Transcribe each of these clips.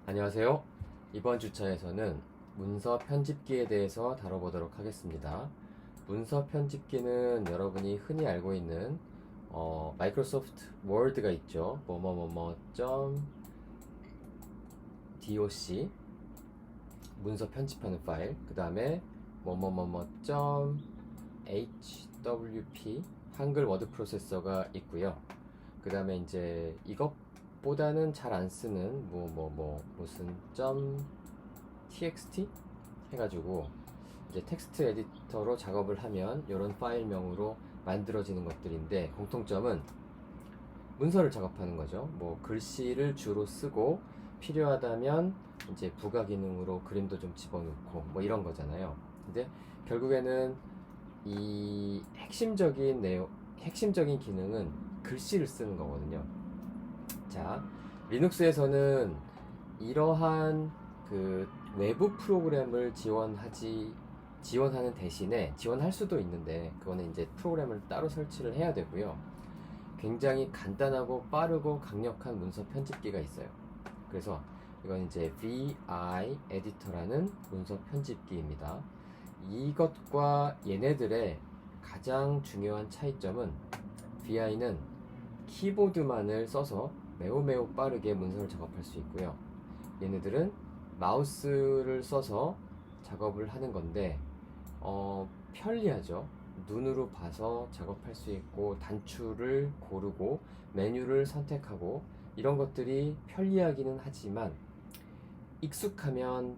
안녕하세요. 이번 주차에서는 문서 편집기에 대해서 다뤄보도록 하겠습니다. 문서 편집기는 여러분이 흔히 알고 있는 마이크로소프트 워드가 있죠. doc 문서 편집하는 파일, 그 다음에 hwp 한글 워드 프로세서가 있고요. 그 다음에 이제 이것보다는 잘 안 쓰는 무슨 .txt 해가지고 이제 텍스트 에디터로 작업을 하면 이런 파일명으로 만들어지는 것들인데, 공통점은 문서를 작업하는 거죠. 글씨를 주로 쓰고 필요하다면 이제 부가 기능으로 그림도 좀 집어넣고 이런 거잖아요. 근데 결국에는 이 핵심적인 기능은 글씨를 쓰는 거거든요. 자, 리눅스에서는 이러한 그 외부 프로그램을 지원하는 대신에, 지원할 수도 있는데 그거는 이제 프로그램을 따로 설치를 해야 되고요. 굉장히 간단하고 빠르고 강력한 문서 편집기가 있어요. 그래서 이건 이제 VI 에디터라는 문서 편집기입니다. 이것과 얘네들의 가장 중요한 차이점은, VI는 키보드만을 써서 매우 빠르게 문서를 작업할 수 있고요. 얘네들은 마우스를 써서 작업을 하는 건데 편리하죠. 눈으로 봐서 작업할 수 있고 단추를 고르고 메뉴를 선택하고 이런 것들이 편리하기는 하지만 익숙하면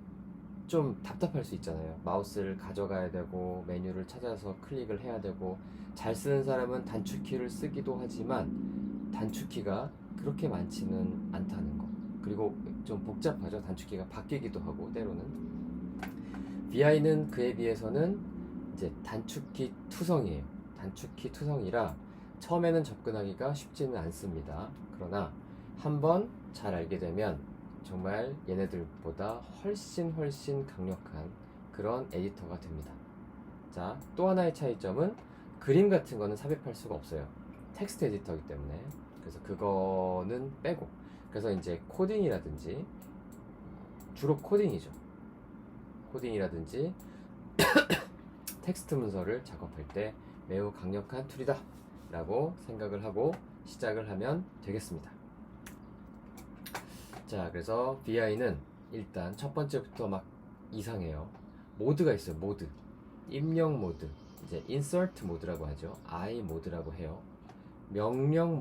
좀 답답할 수 있잖아요. 마우스를 가져가야 되고 메뉴를 찾아서 클릭을 해야 되고, 잘 쓰는 사람은 단축키를 쓰기도 하지만 단축키가 그렇게 많지는 않다는 거. 그리고 좀 복잡하죠. 단축키가 바뀌기도 하고 때로는. VI는 그에 비해서는 이제 단축키 투성이에요. 단축키 투성이라 처음에는 접근하기가 쉽지는 않습니다. 그러나 한번 잘 알게 되면 정말 얘네들보다 훨씬 강력한 그런 에디터가 됩니다. 자, 또 하나의 차이점은 그림 같은 거는 삽입할 수가 없어요. 텍스트 에디터이기 때문에. 그래서 그거는 빼고, 그래서 이제 코딩이라든지, 주로 코딩이죠. 코딩이라든지 텍스트 문서를 작업할 때 매우 강력한 툴이다 라고 생각을 하고 시작을 하면 되겠습니다. 자, 그래서 VI는 일단 첫 번째부터 막 이상해요. 모드가 있어요. 모드, 입력 모드, 이제 insert 모드라고 하죠. I 모드라고 해요. 명령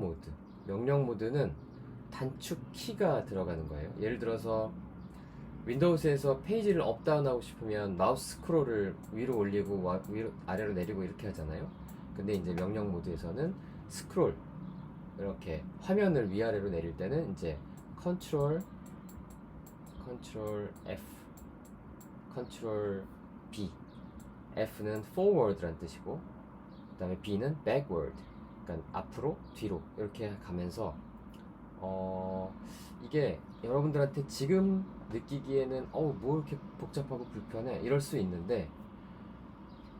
모드는 단축 키가 들어가는 거예요. 예를 들어서 윈도우즈에서 페이지를 업다운 하고 싶으면 마우스 스크롤을 위로 올리고 위로 아래로 내리고 이렇게 하잖아요. 근데 이제 명령 모드에서는 스크롤, 이렇게 화면을 위아래로 내릴 때는 이제 컨트롤 F, 컨트롤 B, F는 forward란 뜻이고, 그 다음에 B는 backward, 그러니까 앞으로 뒤로 이렇게 가면서 이게 여러분들한테 지금 느끼기에는 뭐 이렇게 복잡하고 불편해 이럴 수 있는데,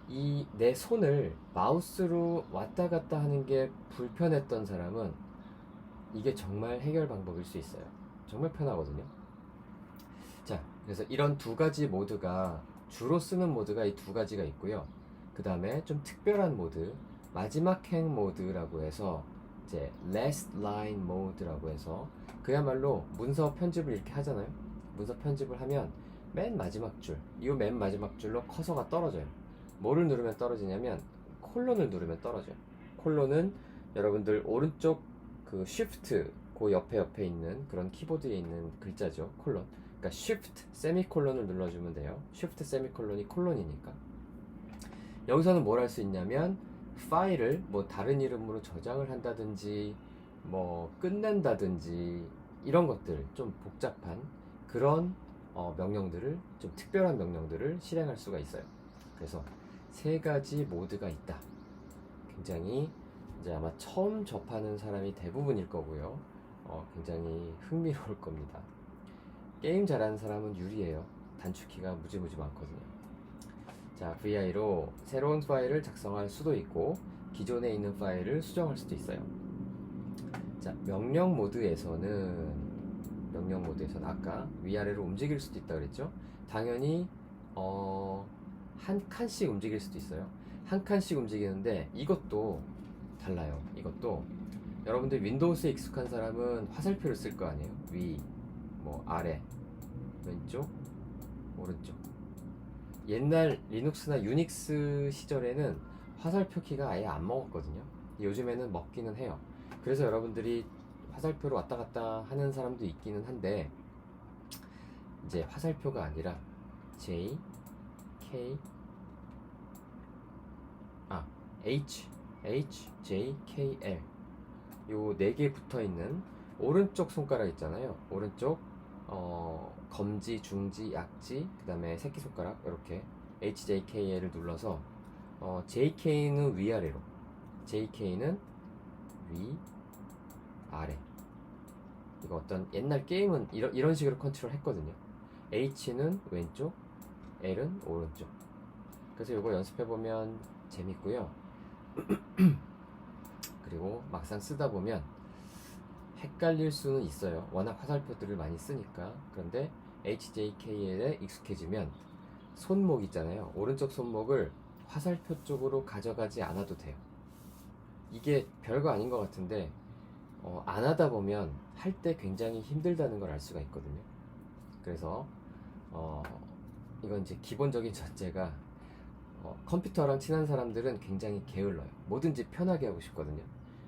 이 내 손을 마우스로 왔다 갔다 하는 게 불편했던 사람은 이게 정말 해결 방법일 수 있어요. 정말 편하거든요. 자, 그래서 이런 두 가지 모드가, 주로 쓰는 모드가 이 두 가지가 있고요. 그 다음에 좀 특별한 모드, 마지막 행 모드라고 해서 이제 last line mode라고 해서, 그야말로 문서 편집을 이렇게 하잖아요. 문서 편집을 하면 맨 마지막 줄, 이 맨 마지막 줄로 커서가 떨어져요. 뭐를 누르면 떨어지냐면 콜론을 누르면 떨어져요. 콜론은 여러분들 오른쪽 그 shift 그 옆에 있는 그런 키보드에 있는 글자죠. 콜론. 그러니까 shift 세미콜론을 눌러주면 돼요. shift 세미콜론이 콜론이니까. 여기서는 뭘 할 수 있냐면 파일을 다른 이름으로 저장을 한다든지 끝낸다든지 이런 것들, 좀 복잡한 그런 명령들을, 좀 특별한 명령들을 실행할 수가 있어요. 그래서 세 가지 모드가 있다. 굉장히 이제 아마 처음 접하는 사람이 대부분일 거고요. 굉장히 흥미로울 겁니다. 게임 잘하는 사람은 유리해요. 단축키가 무지무지 많거든요. 자, VI로 새로운 파일을 작성할 수도 있고 기존에 있는 파일을 수정할 수도 있어요. 자, 명령 모드에서는 명령 모드에서는 아까 위아래로 움직일 수도 있다 그랬죠. 당연히 한 칸씩 움직일 수도 있어요. 한 칸씩 움직이는데 이것도 달라요. 이것도 여러분들 윈도우스에 익숙한 사람은 화살표를 쓸 거 아니에요. 위, 뭐 아래, 왼쪽, 오른쪽. 옛날 리눅스나 유닉스 시절에는 화살표 키가 아예 안 먹었거든요. 요즘에는 먹기는 해요. 그래서 여러분들이 화살표로 왔다 갔다 하는 사람도 있기는 한데, 이제 화살표가 아니라 J, K, H, J, K, L 요 4개 붙어 있는 오른쪽 손가락 있잖아요. 오른쪽 검지, 중지, 약지, 그 다음에 새끼손가락 이렇게 H, J, K, L을 눌러서 JK는 위아래로, JK는 위, 아래. 이거 어떤 옛날 게임은 이런 식으로 컨트롤 했거든요. H는 왼쪽, L은 오른쪽. 그래서 이거 연습해보면 재밌고요. 그리고 막상 쓰다 보면 헷갈릴 수는 있어요. 워낙 화살표들을 많이 쓰니까. 그런데 HJKL에 익숙해지면 손목 있잖아요. 오른쪽 손목을 화살표 쪽으로 가져가지 않아도 돼요. 이게 별거 아닌 것 같은데 안 하다 보면 할 때 굉장히 힘들다는 걸 알 수가 있거든요. 그래서 이건 이제 기본적인 전제가 컴퓨터랑 친한 사람들은 굉장히 게을러요. 뭐든지 편하게 하고 싶거든요.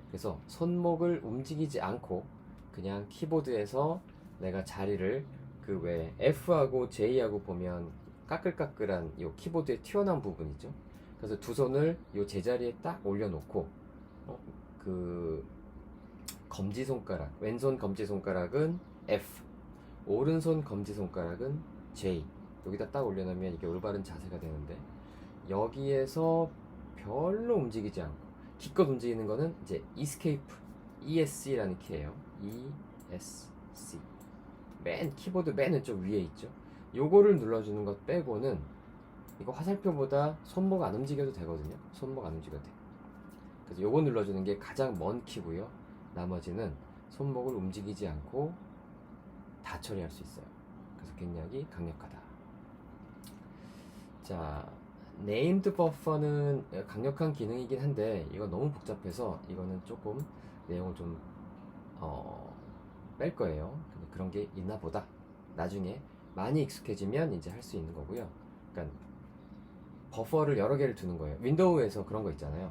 그래서 손목을 움직이지 않고 그냥 키보드에서 내가 자리를 그 왜 F하고 J하고 보면 까끌까끌한 요 키보드에 튀어나온 부분 있죠. 그래서 두 손을 요 제자리에 딱 올려놓고 그 검지손가락, 왼손 검지손가락은 F, 오른손 검지손가락은 J 여기다 딱 올려놓으면 이게 올바른 자세가 되는데, 여기에서 별로 움직이지 않고 기껏 움직이는 거는 이제 Escape, ESC라는 키예요. ESC. 키보드 맨 왼쪽 위에 있죠. 요거를 눌러주는 것 빼고는 이거 화살표보다 손목 안 움직여도 되거든요. 손목 안 움직여도 돼. 그래서 요거 눌러주는 게 가장 먼 키고요. 나머지는 손목을 움직이지 않고 다 처리할 수 있어요. 그래서 굉장히 강력하다. 자, 네임드 버퍼는 강력한 기능이긴 한데 이거 너무 복잡해서 이거는 조금 내용을 좀 뺄 거예요. 근데 그런 게 있나 보다. 나중에 많이 익숙해지면 이제 할 수 있는 거고요. 그러니까 버퍼를 여러 개를 두는 거예요. 윈도우에서 그런 거 있잖아요.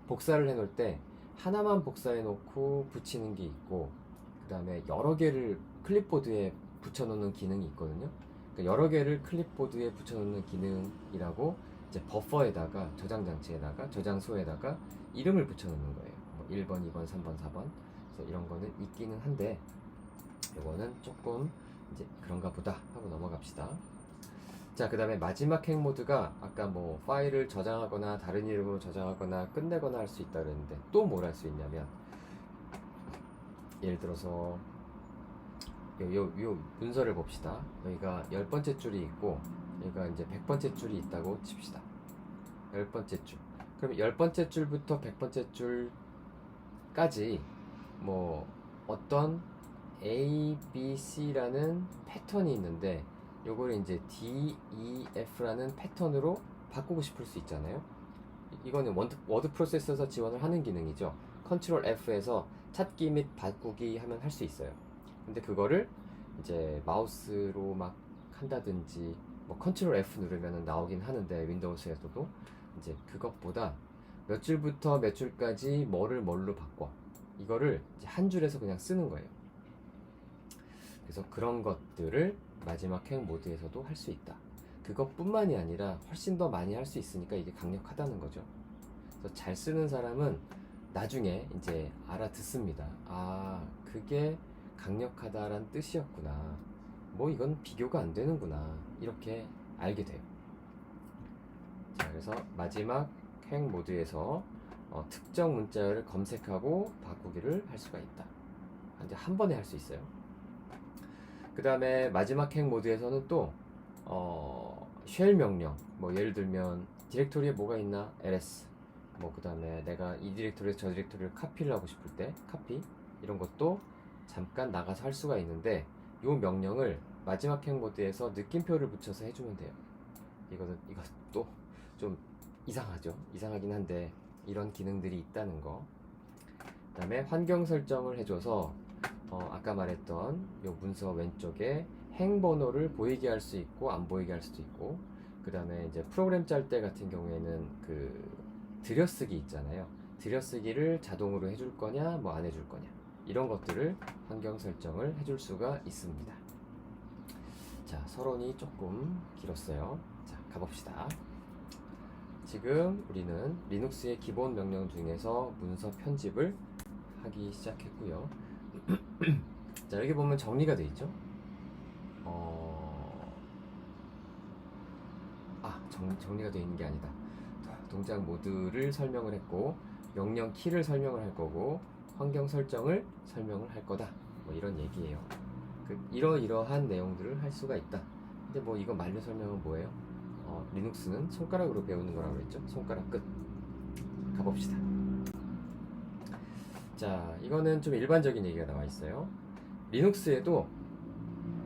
복사를 해놓을 때 하나만 복사해 놓고 붙이는 게 있고, 그 다음에 여러 개를 클립보드에 붙여놓는 기능이 있거든요. 그러니까 여러 개를 클립보드에 붙여놓는 기능이라고 이제 버퍼에다가 저장장치에다가 저장소에다가 이름을 붙여놓는 거예요. 뭐 1번, 2번, 3번, 4번. 그래서 이런 거는 있기는 한데 이거는 조금 이제 그런가 보다 하고 넘어갑시다. 자, 그 다음에 마지막 핵 모드가 아까 뭐 파일을 저장하거나 다른 이름으로 저장하거나 끝내거나 할 수 있다 그랬는데 또 뭘 할 수 있냐면, 예를 들어서 요 문서를 봅시다. 여기가 10번째 줄이 있고 여기가 이제 100번째 줄이 있다고 칩시다. 10번째 줄. 그럼 10번째 줄부터 100번째 줄까지 뭐 어떤 A, B, C라는 패턴이 있는데 요걸 이제 D, E, F라는 패턴으로 바꾸고 싶을 수 있잖아요. 이거는 워드 프로세서에서 지원을 하는 기능이죠. 컨트롤 F에서 찾기 및 바꾸기 하면 할 수 있어요. 근데 그거를 이제 마우스로 막 한다든지 뭐 컨트롤 F 누르면 나오긴 하는데 윈도우스에서도 이제 그것보다 몇 줄부터 몇 줄까지 뭐를 뭘로 바꿔, 이거를 이제 한 줄에서 그냥 쓰는 거예요. 그래서 그런 것들을 마지막 핵 모드에서도 할 수 있다. 그것뿐만이 아니라 훨씬 더 많이 할 수 있으니까 이게 강력하다는 거죠. 그래서 잘 쓰는 사람은 나중에 이제 알아듣습니다. 아, 그게 강력하다란 뜻이었구나. 뭐 이건 비교가 안 되는구나. 이렇게 알게 돼요. 자, 그래서 마지막 핵 모드에서 특정 문자를 검색하고 바꾸기를 할 수가 있다. 이제 한 번에 할 수 있어요. 그 다음에 마지막 핵 모드에서는 또 쉘 명령, 뭐 예를 들면 디렉토리에 뭐가 있나 ls, 뭐 그 다음에 내가 이 디렉토리에서 저 디렉토리를 카피를 하고 싶을 때 카피, 이런 것도 잠깐 나가서 할 수가 있는데 이 명령을 마지막 행 모드에서 느낌표를 붙여서 해주면 돼요. 이것도 좀 이상하죠. 이상하긴 한데 이런 기능들이 있다는 거. 그 다음에 환경 설정을 해줘서 아까 말했던 이 문서 왼쪽에 행 번호를 보이게 할 수 있고 안 보이게 할 수도 있고, 그 다음에 이제 프로그램 짤 때 같은 경우에는 그 들여쓰기 있잖아요. 들여쓰기를 자동으로 해줄 거냐 뭐 안 해줄 거냐, 이런 것들을 환경 설정을 해줄 수가 있습니다. 자, 서론이 조금 길었어요. 자, 가봅시다. 지금 우리는 리눅스의 기본 명령 중에서 문서 편집을 하기 시작했고요. 자, 여기 보면 정리가 되어 있죠. 정리가 되어 있는 게 아니다. 동작 모드를 설명을 했고, 명령 키를 설명을 할 거고, 환경 설정을 설명을 할 거다. 뭐 이런 얘기예요. 이러이러한 내용들을 할 수가 있다. 근데 뭐 이거 만료 설명은 뭐예요? 리눅스는 손가락으로 배우는 거라고 그랬죠. 손가락 끝. 가봅시다. 자, 이거는 좀 일반적인 얘기가 나와 있어요. 리눅스에도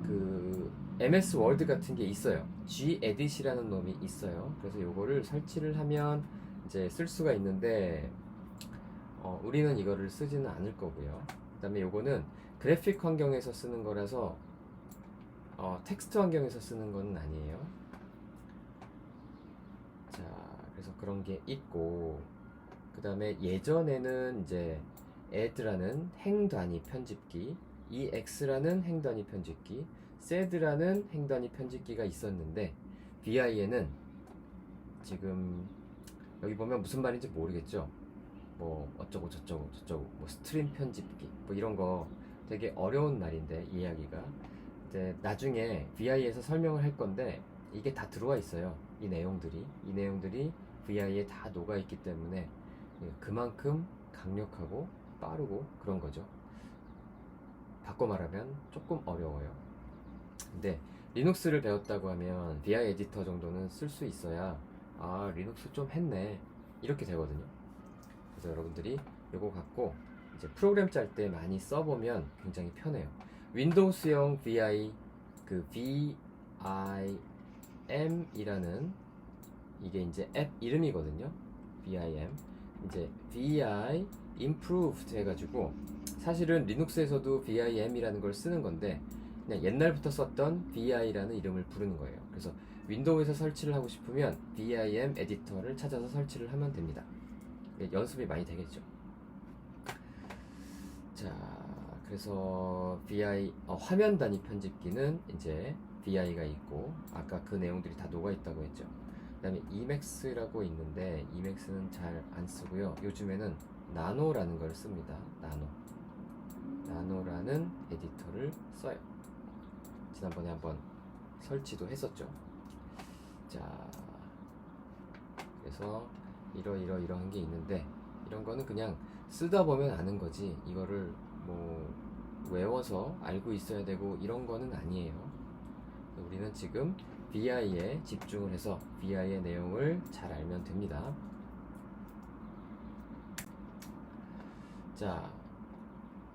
그 MS 워드 같은 게 있어요. Gedit이라는 놈이 있어요. 그래서 요거를 설치를 하면 이제 쓸 수가 있는데 우리는 이거를 쓰지는 않을 거고요. 그 다음에 요거는 그래픽 환경에서 쓰는 거라서 텍스트 환경에서 쓰는 건 아니에요. 자, 그래서 그런 게 있고, 그 다음에 예전에는 이제 add라는 행 단위 편집기, ex라는 행 단위 편집기, sed라는 행 단위 편집기가 있었는데, vi에는 지금 여기 보면 무슨 말인지 모르겠죠. 뭐 어쩌고 저쩌고 뭐 스트림 편집기 뭐 이런 거 되게 어려운 말인데 이해하기가. 이제 나중에 vi에서 설명을 할 건데 이게 다 들어와 있어요. 이 내용들이 vi에 다 녹아 있기 때문에 그만큼 강력하고 빠르고 그런 거죠. 바꿔 말하면 조금 어려워요. 근데 리눅스를 배웠다고 하면 vi 에디터 정도는 쓸 수 있어야 리눅스 좀 했네 이렇게 되거든요. 그래서 여러분들이 이거 갖고 이제 프로그램 짤 때 많이 써보면 굉장히 편해요. 윈도우스용 vi vim이라는 이게 이제 앱 이름이거든요. vim 이제 vi improved 해가지고 사실은 리눅스에서도 vim이라는 걸 쓰는 건데 그냥 옛날부터 썼던 vi라는 이름을 부르는 거예요. 그래서 윈도우에서 설치를 하고 싶으면 vim 에디터를 찾아서 설치를 하면 됩니다. 연습이 많이 되겠죠. 자, 그래서 화면 단위 편집기는 이제 vi가 있고 아까 그 내용들이 다 녹아 있다고 했죠. 그 다음에 Emacs라고 있는데 Emacs는 잘 안 쓰고요. 요즘에는 나노라는 걸 씁니다. 나노라는 에디터를 써요. 지난번에 한번 설치도 했었죠. 자, 그래서 이러한 게 있는데 이런 거는 그냥 쓰다 보면 아는 거지 이거를 뭐 외워서 알고 있어야 되고 이런 거는 아니에요. 우리는 지금 vi에 집중을 해서 vi의 내용을 잘 알면 됩니다. 자,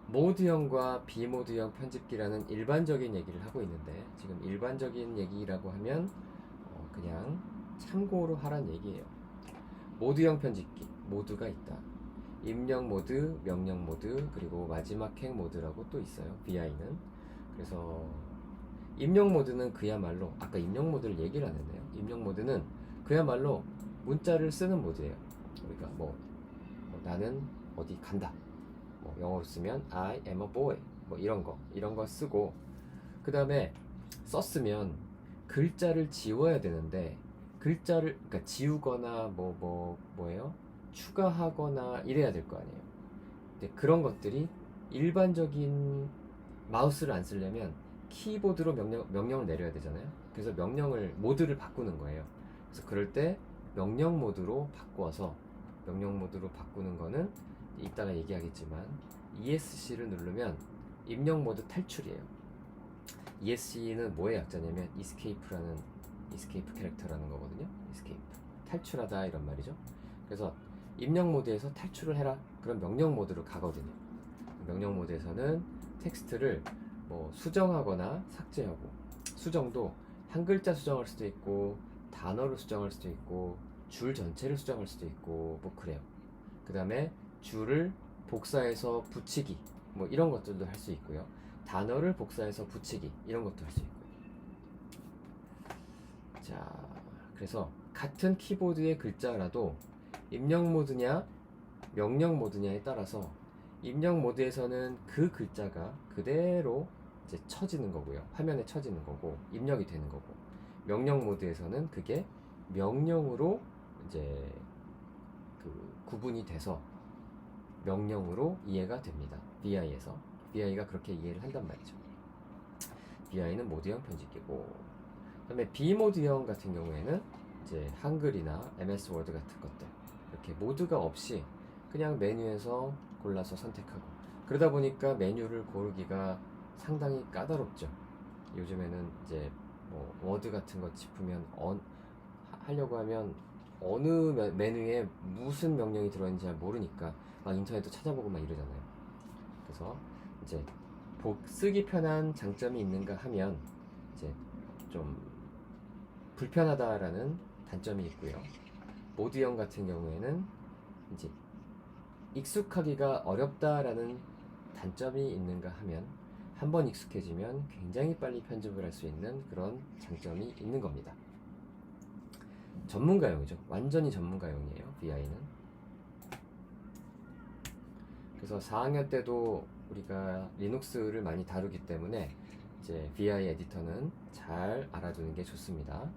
모드형과 비모드형 편집기라는 일반적인 얘기를 하고 있는데 지금 일반적인 얘기라고 하면 그냥 참고로 하란 얘기예요. 모드형 편집기, 모드가 있다. 입력 모드, 명령 모드, 그리고 마지막 행 모드라고 또 있어요. vi는. 그래서 입력 모드는 그야말로 아까 입력 모드를 얘기를 안 했네요. 입력 모드는 그야말로 문자를 쓰는 모드예요. 우리가 나는 어디 간다. 뭐 영어로 쓰면 I am a boy. 뭐 이런 거 쓰고 그 다음에 썼으면 글자를 지워야 되는데 글자를 그러니까 지우거나 뭐예요? 추가하거나 이래야 될 거 아니에요. 근데 그런 것들이 일반적인 마우스를 안 쓰려면 키보드로 명령을 내려야 되잖아요. 그래서 모드를 바꾸는 거예요. 그래서 그럴 때 명령 모드로 바꾸는 거는 이따가 얘기하겠지만 ESC를 누르면 입력 모드 탈출이에요. ESC는 뭐의 약자냐면 escape 캐릭터라는 거거든요. escape 탈출하다 이런 말이죠. 그래서 입력 모드에서 탈출을 해라. 그럼 명령 모드로 가거든요. 명령 모드에서는 텍스트를 뭐 수정하거나 삭제하고, 수정도 한 글자 수정할 수도 있고 단어를 수정할 수도 있고 줄 전체를 수정할 수도 있고 뭐 그래요. 그 다음에 줄을 복사해서 붙이기 뭐 이런 것들도 할 수 있고요. 단어를 복사해서 붙이기 이런 것도 할 수 있고요. 자, 그래서 같은 키보드의 글자라도 입력 모드냐 명령 모드냐에 따라서 입력 모드에서는 그 글자가 그대로 이제 쳐지는 거고요. 화면에 쳐지는 거고 입력이 되는 거고, 명령 모드에서는 그게 명령으로 이제 그 구분이 돼서 명령으로 이해가 됩니다. VI에서 VI가 그렇게 이해를 한단 말이죠. VI는 모드형 편집기고, 그다음에 B모드형 같은 경우에는 이제 한글이나 MS 워드 같은 것들 이렇게 모드가 없이 그냥 메뉴에서 골라서 선택하고, 그러다 보니까 메뉴를 고르기가 상당히 까다롭죠. 요즘에는 이제 뭐 워드 같은 거 짚으면 하려고 하면 어느 메뉴에 무슨 명령이 들어있는지 잘 모르니까 막 인터넷도 찾아보고 막 이러잖아요. 그래서 이제 쓰기 편한 장점이 있는가 하면 이제 좀 불편하다라는 단점이 있고요. 모드형 같은 경우에는 이제 익숙하기가 어렵다라는 단점이 있는가 하면 한번 익숙해지면 굉장히 빨리 편집을 할 수 있는 그런 장점이 있는 겁니다. 전문가용이죠. 완전히 전문가용이에요, VI는. 그래서 4학년 때도 우리가 리눅스를 많이 다루기 때문에 이제 VI 에디터는 잘 알아두는 게 좋습니다.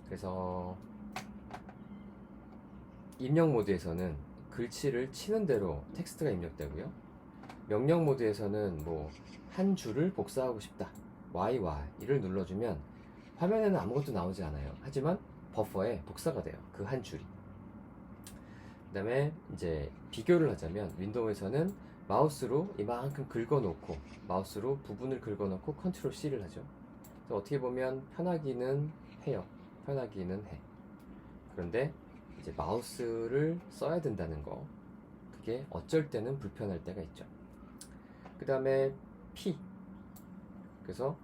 그래서 입력 모드에서는 글씨를 치는 대로 텍스트가 입력되고요. 명령 모드에서는 뭐 한 줄을 복사하고 싶다, YY를 눌러주면 화면에는 아무것도 나오지 않아요. 하지만 버퍼에 복사가 돼요, 그 한 줄이. 그 다음에 이제 비교를 하자면 윈도우에서는 마우스로 이만큼 긁어놓고, 마우스로 부분을 긁어놓고 컨트롤 C를 하죠. 그래서 어떻게 보면 편하기는 해요. 편하기는 해. 그런데 이제 마우스를 써야 된다는 거, 그게 어쩔 때는 불편할 때가 있죠. 그 다음에 P, 그래서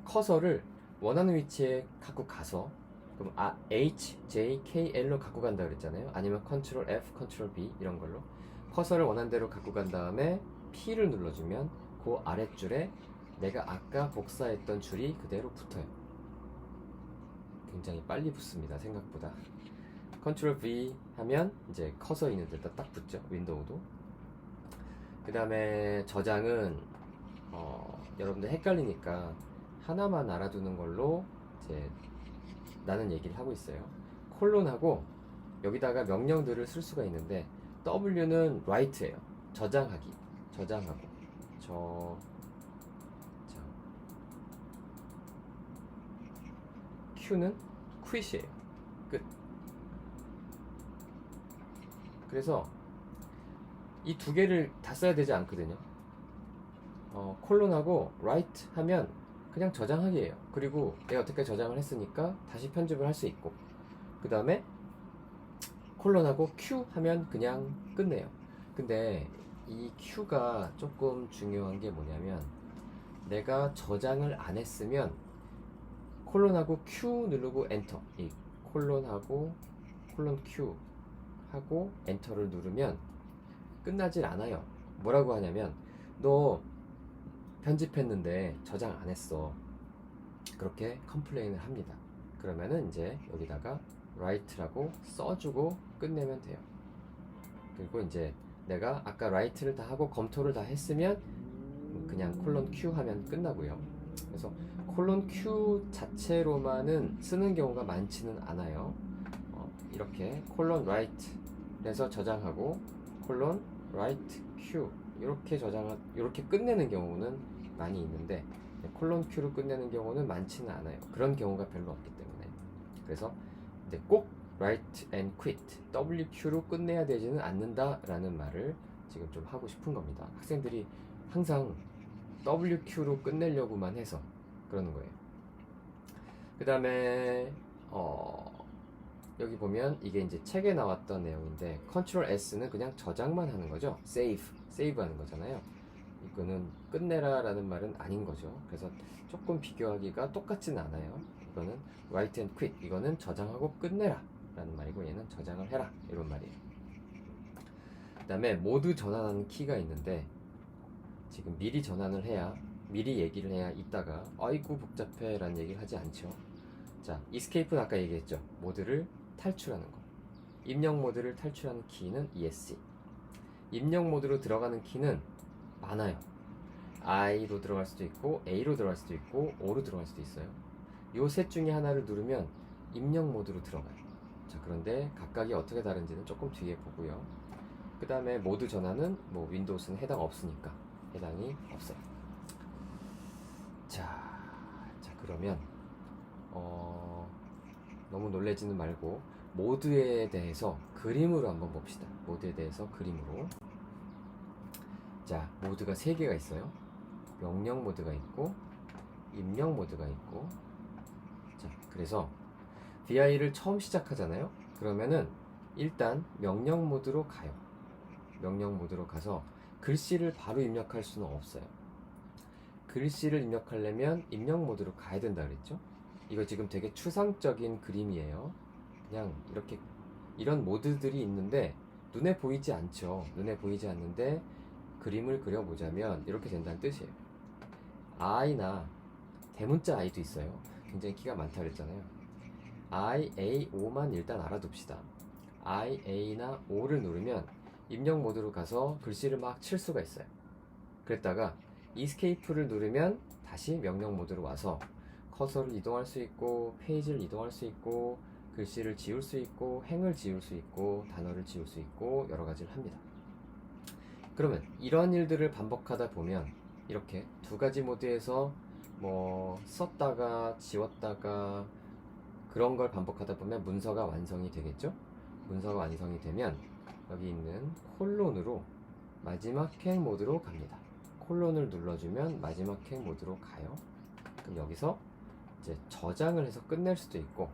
커서를 원하는 위치에 갖고 가서, 그럼 H, J, K, L로 갖고 간다 그랬잖아요. 아니면 Ctrl F, Ctrl B 이런 걸로 커서를 원하는 대로 갖고 간 다음에 P를 눌러주면 그 아랫줄에 내가 아까 복사했던 줄이 그대로 붙어요. 굉장히 빨리 붙습니다, 생각보다. Ctrl V 하면 이제 커서 있는 데다 딱 붙죠, 윈도우도. 그 다음에 저장은 여러분들 헷갈리니까 하나만 알아두는 걸로 이제 나는 얘기를 하고 있어요. 콜론하고 여기다가 명령들을 쓸 수가 있는데, W는 write예요. 저장하기, 저장하고, Q는 quit이에요. 끝. 그래서 이 두 개를 다 써야 되지 않거든요. 콜론하고 write 하면 그냥 저장하기예요. 그리고 내가 어떻게까지 저장을 했으니까 다시 편집을 할 수 있고, 그 다음에 콜론하고 Q 하면 그냥 끝내요. 근데 이 Q가 조금 중요한 게 뭐냐면, 내가 저장을 안 했으면 콜론하고 Q 누르고 엔터, 이 콜론하고 콜론 Q 하고 엔터를 누르면 끝나질 않아요. 뭐라고 하냐면, 너 편집했는데 저장 안 했어, 그렇게 컴플레인을 합니다. 그러면은 이제 여기다가 write라고 써주고 끝내면 돼요. 그리고 이제 내가 아까 write를 다 하고 검토를 다 했으면 그냥 콜론 Q 하면 끝나고요. 그래서 콜론 Q 자체로만은 쓰는 경우가 많지는 않아요. 이렇게 콜론 write 해서 저장하고 콜론 write Q 이렇게 끝내는 경우는 많이 있는데, 콜론 Q로 끝내는 경우는 많지는 않아요. 그런 경우가 별로 없기 때문에. 그래서 이제 꼭 write and quit, WQ로 끝내야 되지는 않는다라는 말을 지금 좀 하고 싶은 겁니다. 학생들이 항상 WQ로 끝내려고만 해서 그러는 거예요. 그 다음에 여기 보면 이게 이제 책에 나왔던 내용인데 컨트롤 S는 그냥 저장만 하는 거죠. 세이브 하는 거잖아요. 이거는 끝내라 라는 말은 아닌 거죠. 그래서 조금 비교하기가 똑같진 않아요. 이거는 write and quit, 이거는 저장하고 끝내라 라는 말이고, 얘는 저장을 해라 이런 말이에요. 그 다음에 모드 전환하는 키가 있는데, 지금 미리 전환을 해야, 미리 얘기를 해야 이따가 아이고 복잡해 라는 얘기를 하지 않죠. 자, escape는 아까 얘기했죠. 모드를 탈출하는 거. 입력 모드를 탈출하는 키는 ESC. 입력 모드로 들어가는 키는 많아요. I로 들어갈 수도 있고 A로 들어갈 수도 있고 O로 들어갈 수도 있어요. 요 셋 중에 하나를 누르면 입력 모드로 들어가요. 자, 그런데 각각이 어떻게 다른지는 조금 뒤에 보고요. 그 다음에 모드 전환은 뭐 윈도우스는 해당이 없어요. 자 그러면 너무 놀라지는 말고 모드에 대해서 그림으로 한번 봅시다. 모드에 대해서 그림으로. 자, 모드가 3개가 있어요. 명령 모드가 있고 입력 모드가 있고. 자, 그래서 VI를 처음 시작하잖아요. 그러면은 일단 명령 모드로 가요. 명령 모드로 가서 글씨를 바로 입력할 수는 없어요. 글씨를 입력하려면 입력 모드로 가야 된다 그랬죠. 이거 지금 되게 추상적인 그림이에요. 그냥 이렇게 이런 모드들이 있는데 눈에 보이지 않죠. 눈에 보이지 않는데 그림을 그려보자면 이렇게 된다는 뜻이에요. I나 대문자 I도 있어요. 굉장히 키가 많다 그랬잖아요. I, A, O만 일단 알아둡시다. I, A나 O를 누르면 입력 모드로 가서 글씨를 막 칠 수가 있어요. 그랬다가 Escape를 누르면 다시 명령 모드로 와서 커서를 이동할 수 있고 페이지를 이동할 수 있고 글씨를 지울 수 있고 행을 지울 수 있고 단어를 지울 수 있고 여러 가지를 합니다. 그러면 이런 일들을 반복하다 보면 이렇게 2가지 모드에서 뭐 썼다가 지웠다가 그런 걸 반복하다 보면 문서가 완성이 되겠죠. 문서가 완성이 되면 여기 있는 콜론으로 마지막 행 모드로 갑니다. 콜론을 눌러주면 마지막 행 모드로 가요. 그럼 여기서 이제 저장을 해서 끝낼 수도 있고,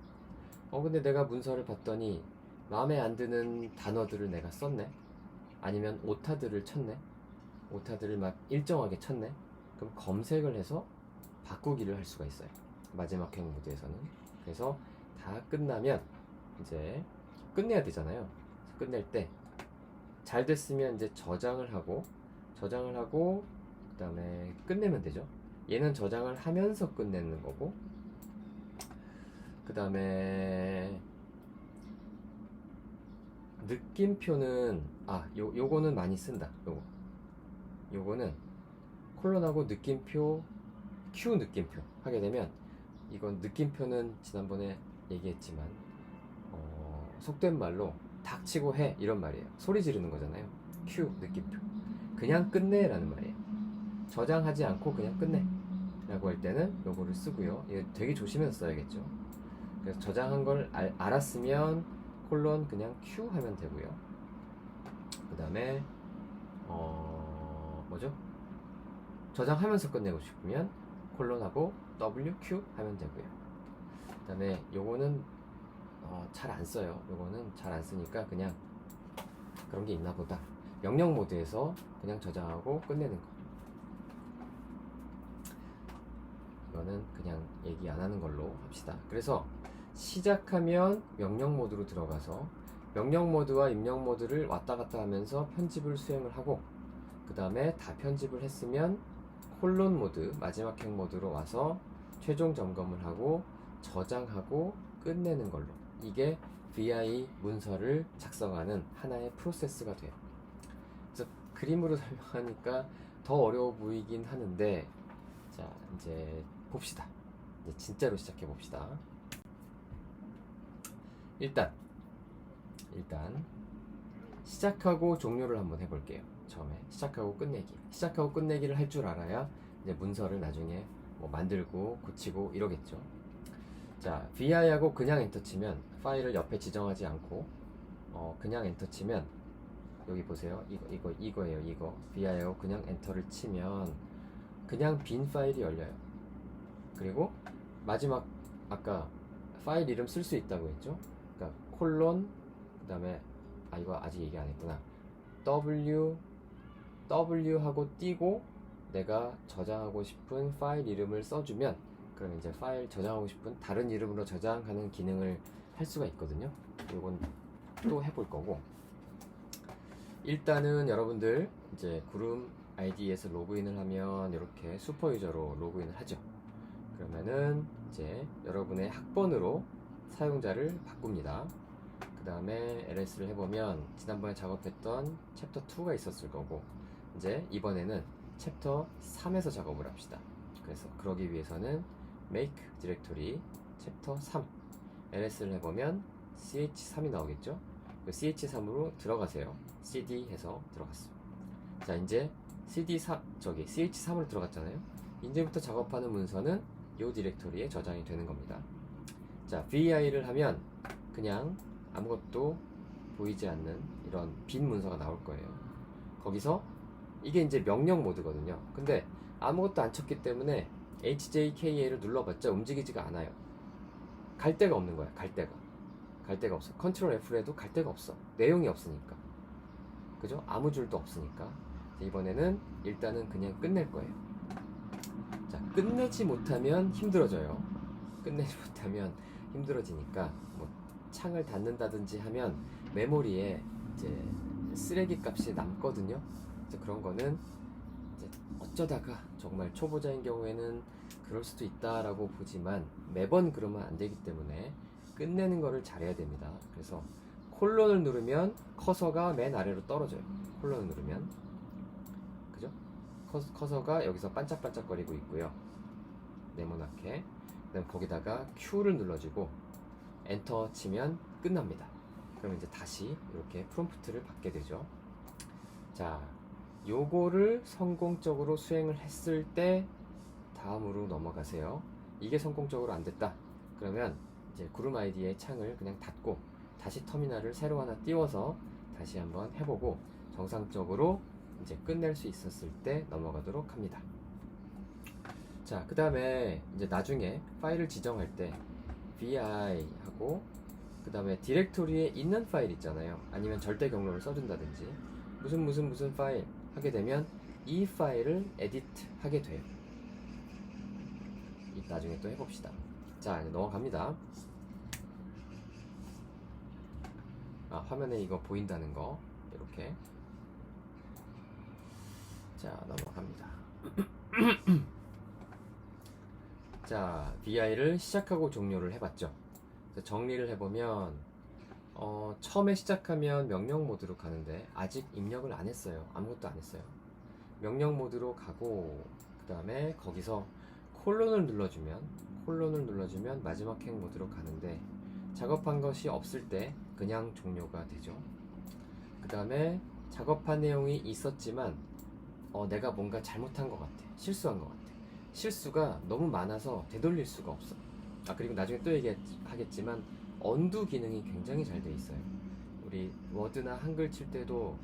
근데 내가 문서를 봤더니 마음에 안 드는 단어들을 내가 썼네, 아니면 오타들을 쳤네, 오타들을 막 일정하게 쳤네, 그럼 검색을 해서 바꾸기를 할 수가 있어요. 마지막 행 모드에서는. 그래서 다 끝나면 이제 끝내야 되잖아요. 끝낼 때 잘 됐으면 이제 저장을 하고 그 다음에 끝내면 되죠. 얘는 저장을 하면서 끝내는 거고, 그 다음에 느낌표는 요거는 많이 쓴다. 요거는 콜론하고 느낌표, Q 느낌표 하게 되면, 이건 느낌표는 지난번에 얘기했지만 속된 말로 닥치고 해 이런 말이에요. 소리 지르는 거잖아요. Q 느낌표, 그냥 끝내 라는 말이에요. 저장하지 않고 그냥 끝내 라고 할 때는 요거를 쓰고요. 이거 되게 조심해서 써야겠죠. 그래서 저장한 걸 알았으면 콜론 그냥 Q 하면 되고요. 그 다음에 뭐죠? 저장하면서 끝내고 싶으면 콜론하고 WQ 하면 되고요. 그 다음에 요거는 잘 안 써요. 요거는 잘 안 쓰니까 그냥 그런 게 있나 보다. 명령 모드에서 그냥 저장하고 끝내는 거. 이거는 그냥 얘기 안 하는 걸로 합시다. 그래서 시작하면 명령 모드로 들어가서 명령 모드와 입력 모드를 왔다 갔다 하면서 편집을 수행을 하고, 그 다음에 다 편집을 했으면 콜론 모드, 마지막 행 모드로 와서 최종 점검을 하고 저장하고 끝내는 걸로. 이게 VI 문서를 작성하는 하나의 프로세스가 돼요. 그래서 그림으로 설명하니까 더 어려워 보이긴 하는데, 자, 이제 봅시다. 이제 진짜로 시작해 봅시다. 일단 시작하고 종료를 한번 해볼게요. 처음에 시작하고 끝내기를 할 줄 알아야 이제 문서를 나중에 뭐 만들고 고치고 이러겠죠. 자, VI하고 그냥 엔터 치면, 파일을 옆에 지정하지 않고 그냥 엔터 치면, 여기 보세요. 이거예요. 이거 VI하고 그냥 엔터를 치면 그냥 빈 파일이 열려요. 그리고 마지막 아까 파일 이름 쓸 수 있다고 했죠. 그러니까 콜론 그 다음에 이거 아직 얘기 안 했구나. W 하고 띄고 내가 저장하고 싶은 파일 이름을 써주면 그러면 이제 파일 저장하고 싶은 다른 이름으로 저장하는 기능을 할 수가 있거든요. 이건 또 해볼 거고, 일단은 여러분들 이제 구름 ID에서 로그인을 하면 이렇게 슈퍼유저로 로그인을 하죠. 그러면은 이제 여러분의 학번으로 사용자를 바꿉니다. 그 다음에 LS를 해보면 지난번에 작업했던 챕터 2가 있었을 거고, 이제 이번에는 챕터 3에서 작업을 합시다. 그래서 그러기 위해서는 make 디렉토리 챕터 3 LS를 해보면 ch3이 나오겠죠. 그 ch3으로 들어가세요. cd 해서 들어갔어. 자, 이제 ch3으로 들어갔잖아요. 이제부터 작업하는 문서는 이 디렉토리에 저장이 되는 겁니다. 자, vi를 하면 그냥 아무것도 보이지 않는 이런 빈 문서가 나올 거예요. 거기서 이게 이제 명령 모드거든요. 근데 아무것도 안 쳤기 때문에 HJKA를 눌러봤자 움직이지가 않아요. 갈 데가 없는 거야. 갈 데가 없어. 컨트롤 F를 해도 갈 데가 없어. 내용이 없으니까. 그죠? 아무 줄도 없으니까. 이번에는 일단은 그냥 끝낼 거예요. 자, 끝내지 못하면 힘들어져요. 끝내지 못하면 힘들어지니까 뭐 창을 닫는다든지 하면 메모리에 이제 쓰레기 값이 남거든요. 그래서 그런 거는 이제 어쩌다가 정말 초보자인 경우에는 그럴 수도 있다라고 보지만 매번 그러면 안 되기 때문에 끝내는 거를 잘해야 됩니다. 그래서 콜론을 누르면 커서가 맨 아래로 떨어져요. 콜론을 누르면, 그죠? 커서가 여기서 반짝반짝거리고 있고요. 네모나게. 그다음 거기다가 Q를 눌러주고 엔터 치면 끝납니다. 그러면 이제 다시 이렇게 프롬프트를 받게 되죠. 자, 요거를 성공적으로 수행을 했을 때 다음으로 넘어가세요. 이게 성공적으로 안 됐다. 그러면 이제 구름 아이디의 창을 그냥 닫고 다시 터미널을 새로 하나 띄워서 다시 한번 해보고 정상적으로 이제 끝낼 수 있었을 때 넘어가도록 합니다. 자, 그 다음에 이제 나중에 파일을 지정할 때 vi 하고 그 다음에 디렉토리에 있는 파일 있잖아요. 아니면 절대 경로를 써준다든지 무슨 파일 하게 되면 이 파일을 에디트 하게 돼요. 나중에 또 해봅시다. 자, 이제 넘어갑니다. 화면에 이거 보인다는 거 이렇게. 자, 넘어갑니다. 자, VI를 시작하고 종료를 해봤죠. 정리를 해보면 처음에 시작하면 명령 모드로 가는데 아직 입력을 안 했어요. 아무것도 안 했어요. 명령 모드로 가고 그 다음에 거기서 콜론을 눌러주면 마지막 행 모드로 가는데 작업한 것이 없을 때 그냥 종료가 되죠. 그 다음에 작업한 내용이 있었지만 내가 뭔가 잘못한 것 같아. 실수한 것 같아. 실수가 너무 많아서 되돌릴 수가 없어. 그리고 나중에 또 얘기하겠지만 언두 기능이 굉장히 잘 돼 있어요. 우리 워드나 한글 칠 때도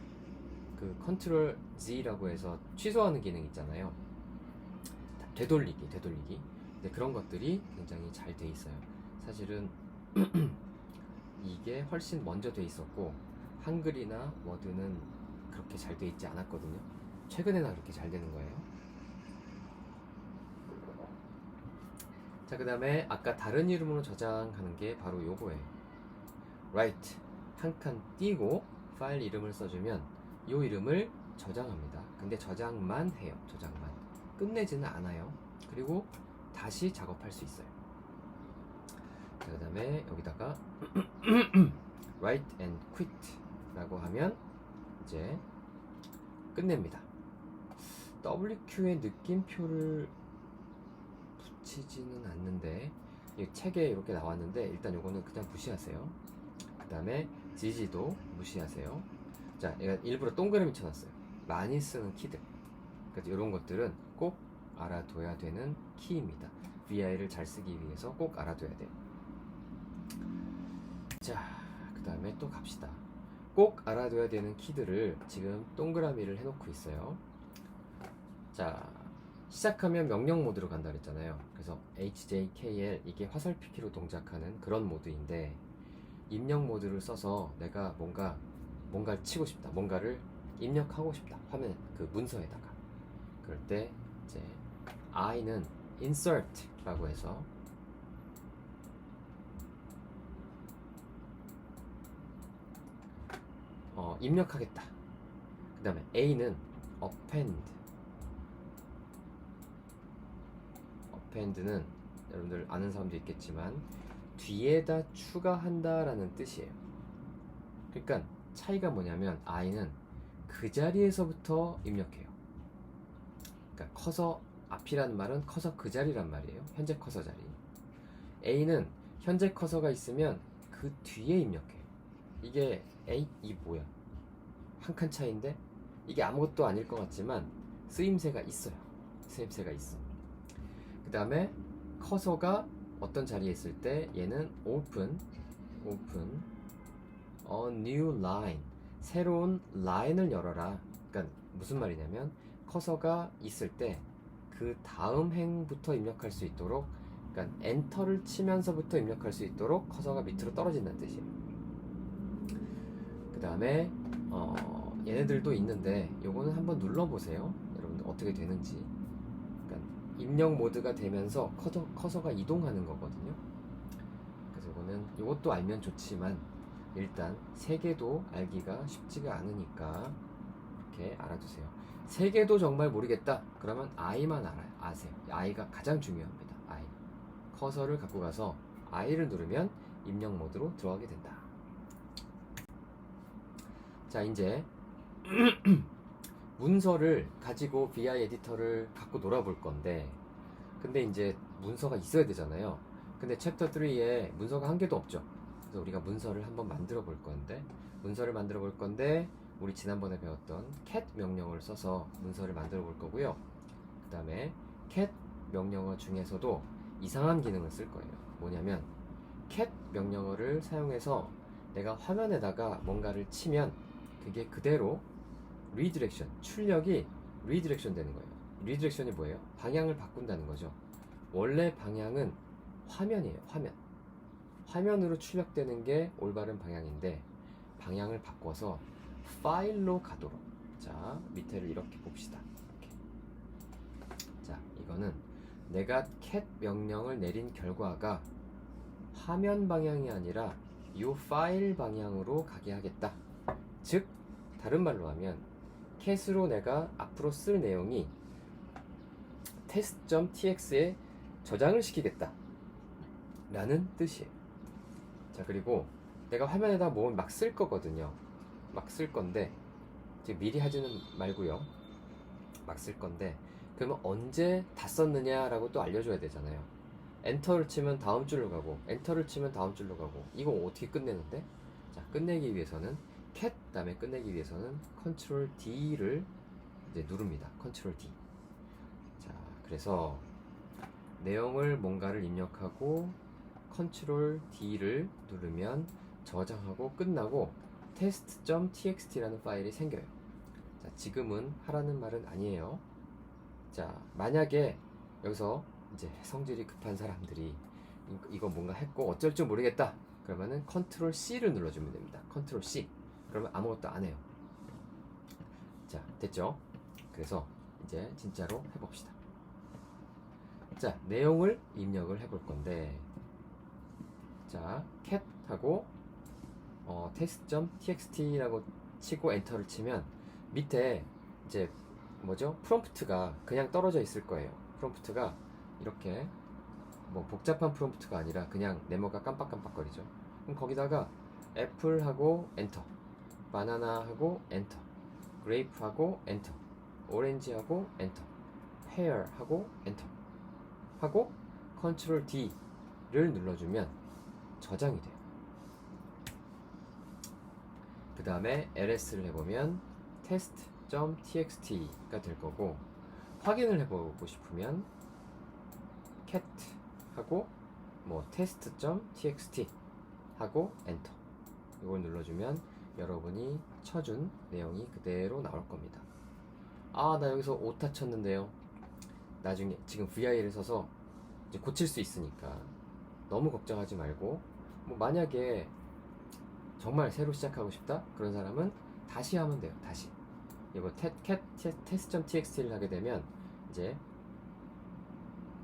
그 컨트롤 Z라고 해서 취소하는 기능 있잖아요. 되돌리기. 근데 그런 것들이 굉장히 잘 돼 있어요. 사실은 이게 훨씬 먼저 돼 있었고 한글이나 워드는 그렇게 잘 돼 있지 않았거든요. 최근에나 그렇게 잘 되는 거예요. 자, 그 다음에 아까 다른 이름으로 저장하는 게 바로 요거예요. write 한 칸 띄고 파일 이름을 써주면 이 이름을 저장합니다. 근데 저장만 해요. 저장만. 끝내지는 않아요. 그리고 다시 작업할 수 있어요. 자, 그 다음에 여기다가 write and quit 라고 하면 이제 끝냅니다. WQ에 느낌표를 붙이지는 않는데 이 책에 이렇게 나왔는데 일단 요거는 그냥 무시하세요. 그 다음에 GG도 무시하세요. 자, 얘가 일부러 동그라미 쳐놨어요. 많이 쓰는 키들. 그래서 이런 것들은 꼭 알아둬야 되는 키입니다. VI를 잘 쓰기 위해서 꼭 알아둬야 돼요. 자, 그 다음에 또 갑시다. 꼭 알아둬야 되는 키들을 지금 동그라미를 해놓고 있어요. 자, 시작하면 명령 모드로 간다 그랬잖아요. 그래서 HJKL 이게 화살표 키로 동작하는 그런 모드인데 입력 모드를 써서 내가 뭔가를 치고 싶다, 뭔가를 입력하고 싶다, 화면 그 문서에다가. 그럴 때 이제 I는 insert라고 해서 입력하겠다. 그 다음에 A는 append는 여러분들 아는 사람도 있겠지만 뒤에다 추가한다라는 뜻이에요. 그러니까 차이가 뭐냐면 I는 그 자리에서부터 입력해요. 그러니까 커서 앞이란 말은 커서 그 자리란 말이에요. 현재 커서 자리. A는 현재 커서가 있으면 그 뒤에 입력해요. 이게 이 뭐야? 한 칸 차이인데 이게 아무것도 아닐 것 같지만 쓰임새가 있어요. 쓰임새가 있어. 그 다음에 커서가 어떤 자리에 있을 때 얘는 open a new line, 새로운 라인을 열어라. 그러니까 무슨 말이냐면 커서가 있을 때 그 다음 행부터 입력할 수 있도록, 그러니까 엔터를 치면서부터 입력할 수 있도록 커서가 밑으로 떨어진다는 뜻이에요. 그 다음에 얘네들도 있는데 요거는 한번 눌러보세요. 여러분들 어떻게 되는지. 그러니까 입력 모드가 되면서 커서가 이동하는 거거든요. 그래서 요것도 알면 좋지만 일단 세 개도 알기가 쉽지가 않으니까 이렇게 알아두세요. 세 개도 정말 모르겠다 그러면 I만 아세요. I가 가장 중요합니다. I. 커서를 갖고 가서 I를 누르면 입력 모드로 들어가게 된다. 자, 이제 문서를 가지고 VI 에디터를 갖고 놀아볼 건데, 근데 이제 문서가 있어야 되잖아요. 근데 챕터 3에 문서가 한 개도 없죠. 그래서 우리가 문서를 한번 만들어 볼 건데, 우리 지난번에 배웠던 cat 명령어를 써서 문서를 만들어 볼 거고요. 그 다음에 cat 명령어 중에서도 이상한 기능을 쓸 거예요. 뭐냐면 cat 명령어를 사용해서 내가 화면에다가 뭔가를 치면 그게 그대로 리디렉션, 출력이 리디렉션 되는 거예요. 리디렉션이 뭐예요? 방향을 바꾼다는 거죠. 원래 방향은 화면이에요. 화면으로 출력되는 게 올바른 방향인데 방향을 바꿔서 파일로 가도록. 자, 밑에를 이렇게 봅시다. 이렇게. 자, 이거는 내가 cat 명령을 내린 결과가 화면 방향이 아니라 이 파일 방향으로 가게 하겠다. 즉 다른 말로 하면 cat으로 내가 앞으로 쓸 내용이 test.tx에 저장을 시키겠다 라는 뜻이에요. 자, 그리고 내가 화면에다 뭐 막 쓸 거거든요. 막 쓸 건데 지금 미리 하지는 말고요. 막 쓸 건데 그러면 언제 다 썼느냐 라고 또 알려줘야 되잖아요. 엔터를 치면 다음 줄로 가고 엔터를 치면 다음 줄로 가고 이거 어떻게 끝내는데? 자, 끝내기 위해서는 cat 다음에 끝내기 위해서는 컨트롤 D를 이제 누릅니다. 컨트롤 D. 자, 그래서 내용을 뭔가를 입력하고 컨트롤 D를 누르면 저장하고 끝나고 test.txt라는 파일이 생겨요. 자, 지금은 하라는 말은 아니에요. 자, 만약에 여기서 이제 성질이 급한 사람들이 이거 뭔가 했고 어쩔 줄 모르겠다 그러면은 컨트롤 C를 눌러주면 됩니다. 컨트롤 C. 그러면 아무것도 안 해요. 자, 됐죠? 그래서 이제 진짜로 해봅시다. 자, 내용을 입력을 해볼 건데, 자, cat 하고 test.txt라고 치고 엔터를 치면 밑에 이제 뭐죠? 프롬프트가 그냥 떨어져 있을 거예요. 프롬프트가 이렇게 뭐 복잡한 프롬프트가 아니라 그냥 네모가 깜빡깜빡거리죠. 그럼 거기다가 애플 하고 엔터, 바나나 하고 엔터, 그레이프 하고 엔터, 오렌지 하고 엔터, 페어 하고 엔터 하고 컨트롤 D를 눌러주면 저장이 돼요. 그 다음에 ls를 해보면 test.txt가 될 거고, 확인을 해보고 싶으면 cat 하고 뭐 test.txt 하고 엔터 이걸 눌러주면 여러분이 쳐준 내용이 그대로 나올 겁니다. 아, 나 여기서 오타 쳤는데요. 나중에 지금 VI를 써서 이제 고칠 수 있으니까 너무 걱정하지 말고, 뭐 만약에 정말 새로 시작하고 싶다? 그런 사람은 다시 하면 돼요. 다시. 이거 test.txt를 하게 되면 이제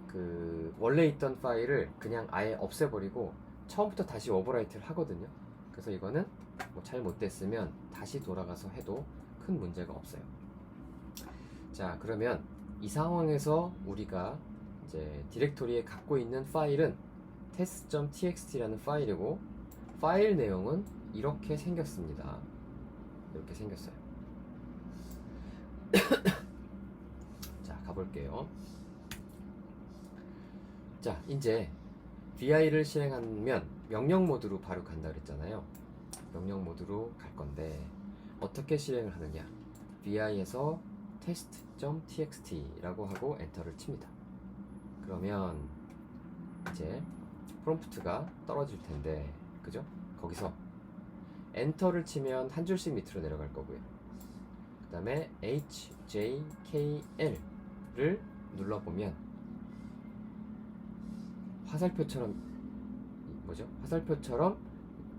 그 원래 있던 파일을 그냥 아예 없애버리고 처음부터 다시 오버라이트를 하거든요. 그래서 이거는 뭐 잘못됐으면 다시 돌아가서 해도 큰 문제가 없어요. 자, 그러면 이 상황에서 우리가 이제 디렉토리에 갖고 있는 파일은 test.txt라는 파일이고, 파일 내용은 이렇게 생겼습니다. 이렇게 생겼어요. 자, 가볼게요. 자, 이제 vi를 실행하면 명령 모드로 바로 간다 그랬잖아요. 명령 모드로 갈 건데 어떻게 실행을 하느냐? vi에서 test.txt라고 하고 엔터를 칩니다. 그러면 이제 프롬프트가 떨어질 텐데, 그죠? 거기서 엔터를 치면 한 줄씩 밑으로 내려갈 거고요. 그 다음에 HJKL을 눌러보면 화살표처럼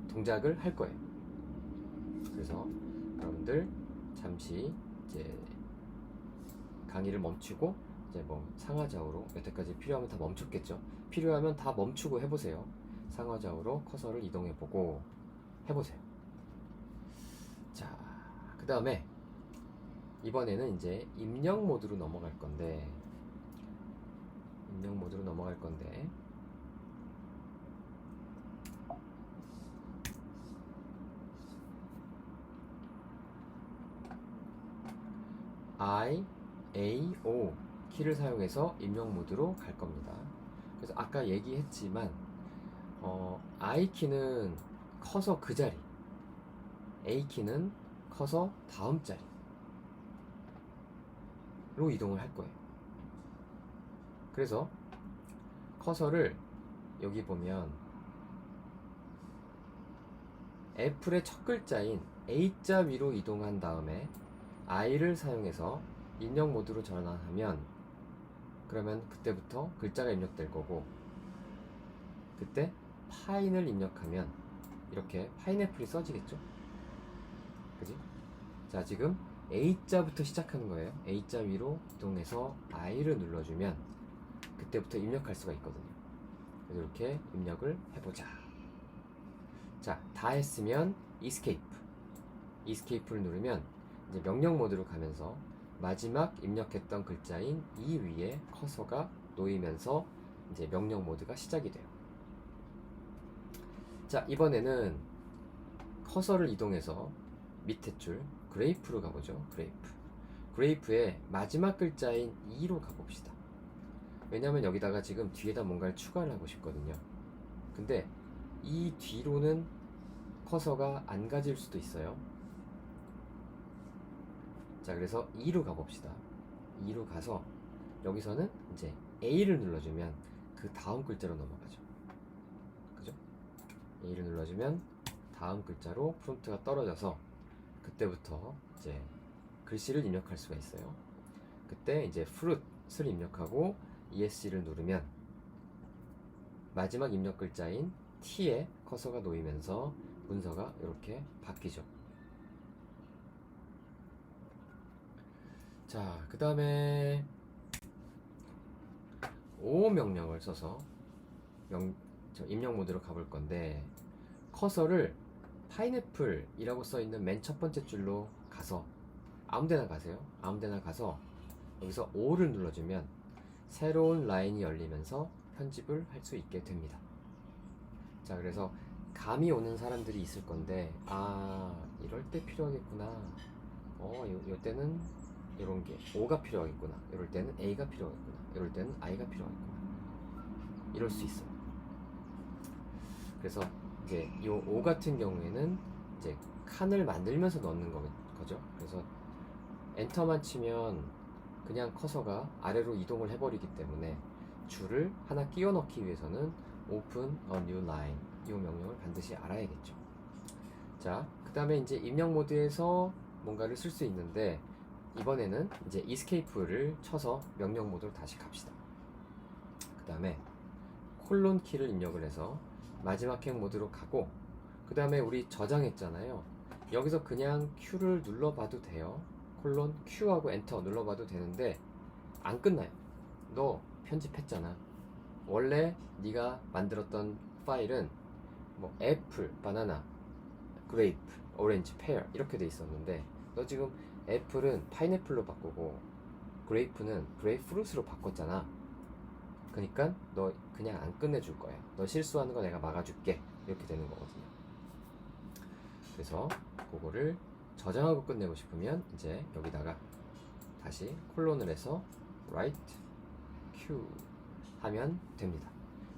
동작을 할 거예요. 그래서 여러분들 잠시 이제 강의를 멈추고 이제 뭐 상하좌우로, 여태까지 필요하면 다 멈췄겠죠. 필요하면 다 멈추고 해보세요. 상하좌우로 커서를 이동해보고 해보세요. 자, 그 다음에 이번에는 이제 입력 모드로 넘어갈 건데, I, A, O 키를 사용해서 입력 모드로 갈 겁니다. 그래서 아까 얘기했지만 I 키는 커서 그 자리, A 키는 커서 다음 자리로 이동을 할 거예요. 그래서 커서를 여기 보면 애플의 첫 글자인 A자 위로 이동한 다음에 I를 사용해서 입력 모드로 전환하면, 그러면 그때부터 글자가 입력될 거고, 그때 파인을 입력하면 이렇게 파인애플이 써지겠죠? 그지? 자, 지금 A자부터 시작하는 거예요. A자 위로 이동해서 I를 눌러주면 그때부터 입력할 수가 있거든요. 그래서 이렇게 입력을 해보자. 자, 다 했으면 Escape를 누르면 이제 명령 모드로 가면서 마지막 입력했던 글자인 이 위에 커서가 놓이면서 이제 명령 모드가 시작이 돼요. 자, 이번에는 커서를 이동해서 밑에 줄 그레이프로 가보죠. 그레이프의 마지막 글자인 2로 가봅시다. 왜냐면 여기다가 지금 뒤에다 뭔가를 추가를 하고 싶거든요. 근데 이 뒤로는 커서가 안 가질 수도 있어요. 자, 그래서 2로 가봅시다. 2로 가서 여기서는 이제 A를 눌러주면 그 다음 글자로 넘어가죠. 그죠? A를 눌러주면 다음 글자로 프롬프트가 떨어져서 그때부터 이제 글씨를 입력할 수가 있어요. 그때 이제 fruit을 입력하고 ESC를 누르면 마지막 입력 글자인 T에 커서가 놓이면서 문서가 이렇게 바뀌죠. 자, 그 다음에 O 명령을 써서 입력 모드로 가볼 건데, 커서를 파인애플이라고 써있는 맨 첫 번째 줄로 가서 아무데나 가세요. 아무데나 가서 여기서 O를 눌러주면 새로운 라인이 열리면서 편집을 할 수 있게 됩니다. 자, 그래서 감이 오는 사람들이 있을 건데, 이럴 때 필요하겠구나. 요 때는 이런 게 O가 필요하겠구나. 이럴 때는 A가 필요하겠구나. 이럴 때는 I가 필요하겠구나. 이럴 수 있어요. 그래서 이제 이 O 같은 경우에는 이제 칸을 만들면서 넣는 거죠. 그래서 엔터만 치면 그냥 커서가 아래로 이동을 해버리기 때문에 줄을 하나 끼워 넣기 위해서는 Open a new line 이 명령을 반드시 알아야겠죠. 자, 그 다음에 이제 입력 모드에서 뭔가를 쓸 수 있는데, 이번에는 이제 Escape를 쳐서 명령 모드로 다시 갑시다. 그 다음에 콜론 키를 입력을 해서 마지막 행 모드로 가고, 그 다음에 우리 저장했잖아요. 여기서 그냥 Q를 눌러봐도 돼요. 콜론 Q하고 엔터 눌러봐도 되는데 안 끝나요. 너 편집했잖아. 원래 네가 만들었던 파일은 뭐 애플, 바나나, 그레이프, 오렌지, 페어 이렇게 돼 있었는데 너 지금 애플은 파인애플로 바꾸고 그레이프는 그레이프루트로 바꿨잖아. 그러니까 너 그냥 안 끝내줄 거야. 너 실수하는 거 내가 막아줄게. 이렇게 되는 거거든요. 그래서 그거를 저장하고 끝내고 싶으면 이제 여기다가 다시 콜론을 해서 write q 하면 됩니다.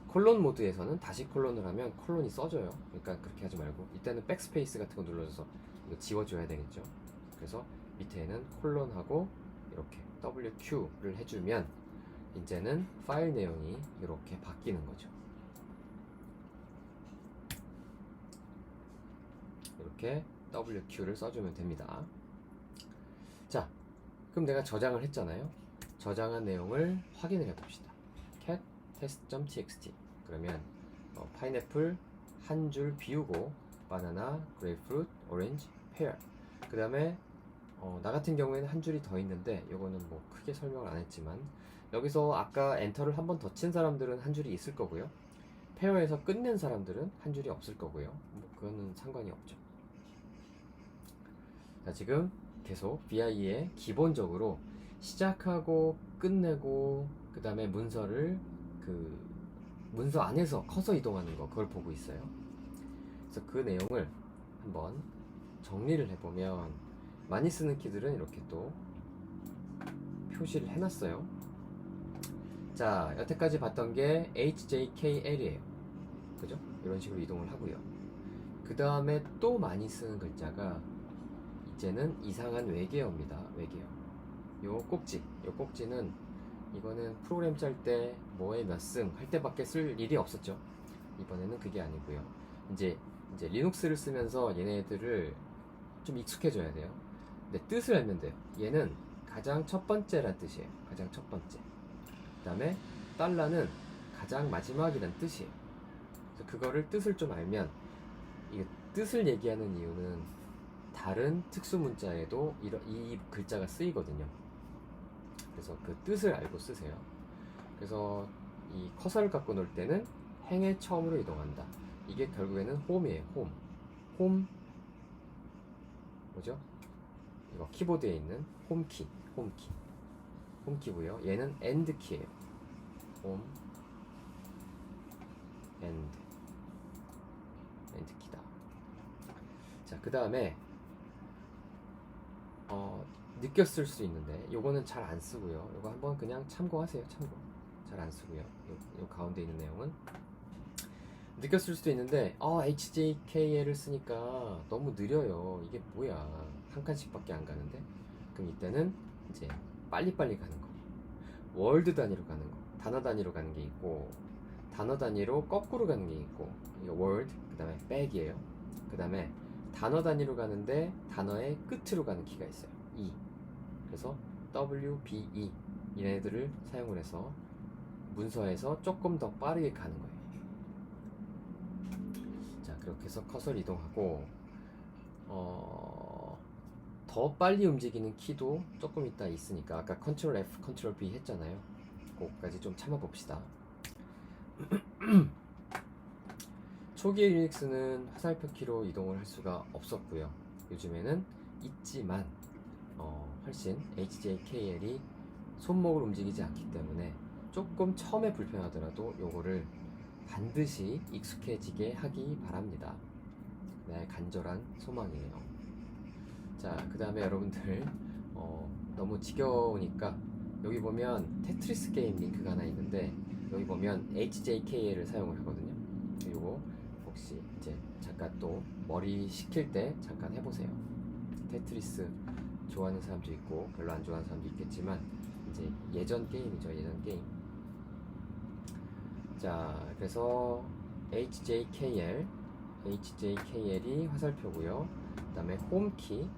콜론 모드에서는 다시 콜론을 하면 콜론이 써져요. 그러니까 그렇게 하지 말고 이때는 백스페이스 같은 거 눌러줘서 이거 지워줘야 되겠죠. 그래서 밑에는 콜론하고 이렇게 WQ를 해주면 이제는 파일 내용이 이렇게 바뀌는 거죠. 이렇게 WQ를 써주면 됩니다. 자, 그럼 내가 저장을 했잖아요. 저장한 내용을 확인을 해봅시다. cat test.txt 그러면 파인애플 한 줄 비우고 바나나, 그레이프루트, 오렌지, 페어 그 다음에 나 같은 경우에는 한 줄이 더 있는데 이거는 뭐 크게 설명을 안 했지만 여기서 아까 엔터를 한 번 더 친 사람들은 한 줄이 있을 거고요. 페어에서 끝낸 사람들은 한 줄이 없을 거고요. 뭐 그거는 상관이 없죠. 자, 지금 계속 BI에 기본적으로 시작하고 끝내고 그 다음에 문서를 문서 안에서 커서 이동하는 거 그걸 보고 있어요. 그래서 그 내용을 한번 정리를 해보면 많이 쓰는 키들은 이렇게 또 표시를 해놨어요. 자, 여태까지 봤던 게 HJKL이에요. 그죠? 이런 식으로 이동을 하고요. 그 다음에 또 많이 쓰는 글자가 이제는 이상한 외계어입니다. 외계어. 요 꼭지는 이거는 프로그램 짤 때 뭐에 몇 승 할 때밖에 쓸 일이 없었죠. 이번에는 그게 아니고요. 이제 리눅스를 쓰면서 얘네들을 좀 익숙해져야 돼요. 근데 뜻을 알면 돼요. 얘는 가장 첫 번째란 뜻이에요. 가장 첫 번째. 그 다음에 달러는 가장 마지막이란 뜻이에요. 그래서 그거를 뜻을 좀 알면 이게 뜻을 얘기하는 이유는 다른 특수 문자에도 이 글자가 쓰이거든요. 그래서 그 뜻을 알고 쓰세요. 그래서 이 커서를 갖고 놀 때는 행의 처음으로 이동한다. 이게 결국에는 홈이에요. 홈 뭐죠? 이거 키보드에 있는 홈키고요. 얘는 end 키예요. 홈 end 키다. 자, 그 다음에 느꼈을 수 있는데 요거는 잘 안 쓰고요. 요거 한번 그냥 참고하세요. 잘 안 쓰고요. 요 가운데 있는 내용은 느꼈을 수도 있는데 HJKL을 쓰니까 너무 느려요. 이게 뭐야, 한 칸씩밖에 안 가는데. 그럼 이때는 이제 빨리빨리 가는 거, 월드 단위로 가는 거, 단어 단위로 가는 게 있고 단어 단위로 거꾸로 가는 게 있고, 이게 월드 그 다음에 백이에요. 그 다음에 단어 단위로 가는데 단어의 끝으로 가는 키가 있어요. E. 그래서 WBE 얘네들을 사용을 해서 문서에서 조금 더 빠르게 가는 거예요. 자, 그렇게 해서 커서를 이동하고 더 빨리 움직이는 키도 조금 있다 있으니까 아까 Ctrl F, Ctrl V 했잖아요. 그거까지 좀 참아봅시다. 초기의 유닉스는 화살표 키로 이동을 할 수가 없었고요. 요즘에는 있지만 훨씬 HJKL이 손목을 움직이지 않기 때문에 조금 처음에 불편하더라도 요거를 반드시 익숙해지게 하기 바랍니다. 네, 간절한 소망이에요. 자, 그 다음에 여러분들 너무 지겨우니까 여기 보면 테트리스 게임 링크가 하나 있는데 여기 보면 HJKL을 사용을 하거든요. 요거 혹시 이제 잠깐 또 머리 식힐 때 잠깐 해보세요. 테트리스 좋아하는 사람도 있고 별로 안 좋아하는 사람도 있겠지만 이제 예전 게임이죠. 예전 게임. 자, 그래서 HJKL이 화살표고요. 그 다음에 홈키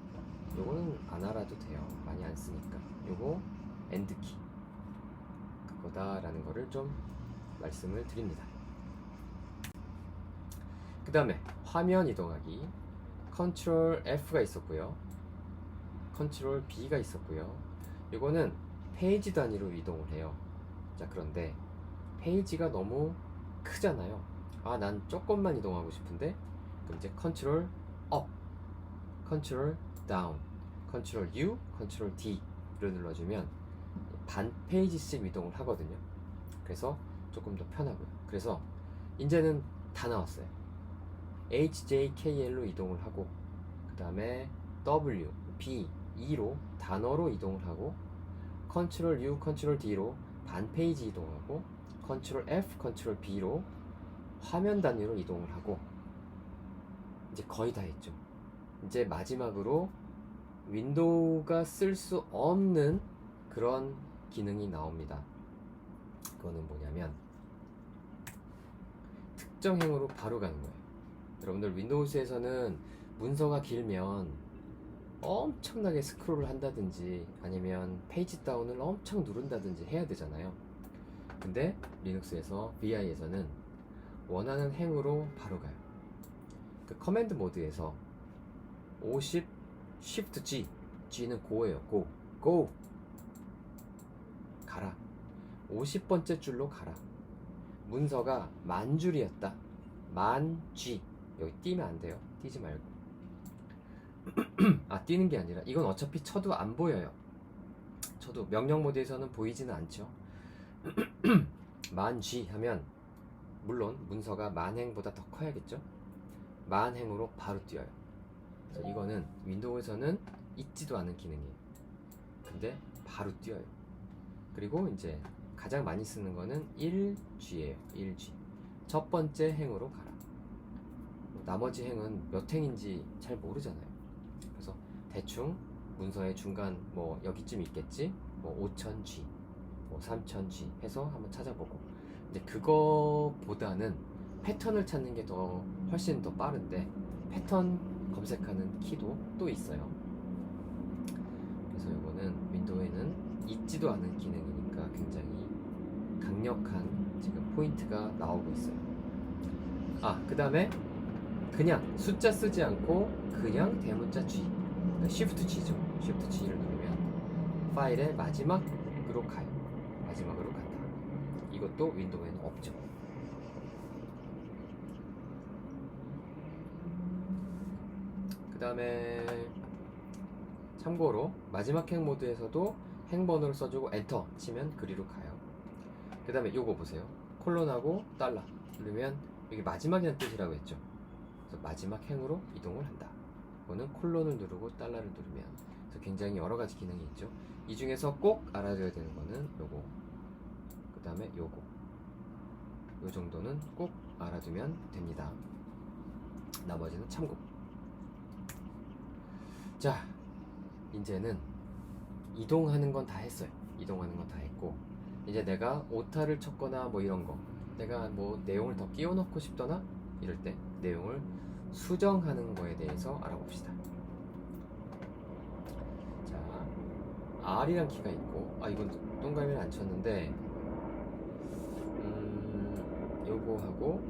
요거는 안 알아도 돼요. 많이 안 쓰니까. 요거 엔드키 그거다라는 거를 좀 말씀을 드립니다. 그 다음에 화면 이동하기, 컨트롤 F가 있었고요, 컨트롤 B가 있었고요. 이거는 페이지 단위로 이동을 해요. 자, 그런데 페이지가 너무 크잖아요. 아, 난 조금만 이동하고 싶은데, 그럼 이제 컨트롤 업, 컨트롤 다운, 컨트롤 U, 컨트롤 D를 눌러주면 반 페이지씩 이동을 하거든요. 그래서 조금 더 편하고요. 그래서 이제는 다 나왔어요. HJKL로 이동을 하고, 그 다음에 W, B, E로 단어로 이동을 하고, 컨트롤 U, 컨트롤 D로 반 페이지 이동하고, 컨트롤 F, 컨트롤 B로 화면 단위로 이동을 하고, 이제 거의 다 했죠. 이제 마지막으로 윈도우가 쓸 수 없는 그런 기능이 나옵니다. 그거는 뭐냐면 특정 행으로 바로 가는 거예요. 여러분들 윈도우즈에서는 문서가 길면 엄청나게 스크롤을 한다든지 아니면 페이지 다운을 엄청 누른다든지 해야 되잖아요. 근데 리눅스에서 VI에서는 원하는 행으로 바로 가요. 그 커맨드 모드에서 50 Shift G, G는 고예요. 고 가라. 50번째 줄로 가라. 문서가 만 줄이었다. 만 G. 여기 띄면 안 돼요. 띄지 말고. 아, 띄는 게 아니라 이건 어차피 쳐도 안 보여요. 쳐도 명령 모드에서는 보이지는 않죠. 만 G 하면 물론 문서가 만행보다 더 커야겠죠. 만행으로 바로 뛰어요. 그래서 이거는 윈도우에서는 있지도 않은 기능이에요. 근데 바로 뛰어요. 그리고 이제 가장 많이 쓰는 거는 1G예요. 1G. 첫 번째 행으로 가라. 나머지 행은 몇 행인지 잘 모르잖아요. 그래서 대충 문서의 중간 뭐 여기쯤 있겠지. 뭐 5000G, 뭐 3000G 해서 한번 찾아보고, 이제 그거보다는 패턴을 찾는 게 더 훨씬 더 빠른데 패턴 검색하는 키도 또 있어요. 그래서 이거는 윈도우에는 있지도 않은 기능이니까 굉장히 강력한 지금 포인트가 나오고 있어요. 아, 그 다음에 그냥 숫자 쓰지 않고 그냥 대문자 G, 그러니까 Shift G죠. Shift G를 누르면 파일의 마지막으로 가요. 마지막으로 간다. 이것도 윈도우에는 없죠. 그 다음에 참고로 마지막 행 모드에서도 행번호를 써주고 엔터 치면 그리로 가요. 그 다음에 요거 보세요. 콜론하고 달러 누르면 여기 마지막이라는 뜻이라고 했죠. 그래서 마지막 행으로 이동을 한다. 이거는 콜론을 누르고 달러를 누르면. 그래서 굉장히 여러 가지 기능이 있죠. 이 중에서 꼭 알아둬야 되는 거는 요거, 그 다음에 요거, 요 정도는 꼭 알아두면 됩니다. 나머지는 참고. 자, 이제는 이동하는 건 다 했어요. 이동하는 건 다 했고, 이제 내가 오타를 쳤거나 뭐 이런 거, 내가 뭐 내용을 더 끼워 넣고 싶거나 이럴 때 내용을 수정하는 거에 대해서 알아봅시다. 자, R이란 키가 있고, 아, 이건 동그라미를 안 쳤는데, 요거 하고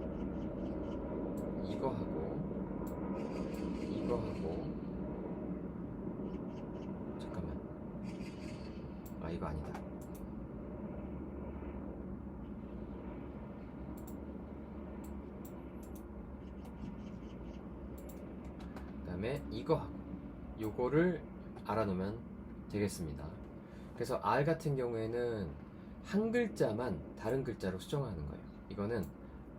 이거 하고 이거 하고, 잠깐만, 아, 이거 아니다. 그 다음에 이거 하고 요거를 알아놓으면 되겠습니다. 그래서 R 같은 경우에는 한 글자만 다른 글자로 수정하는 거예요. 이거는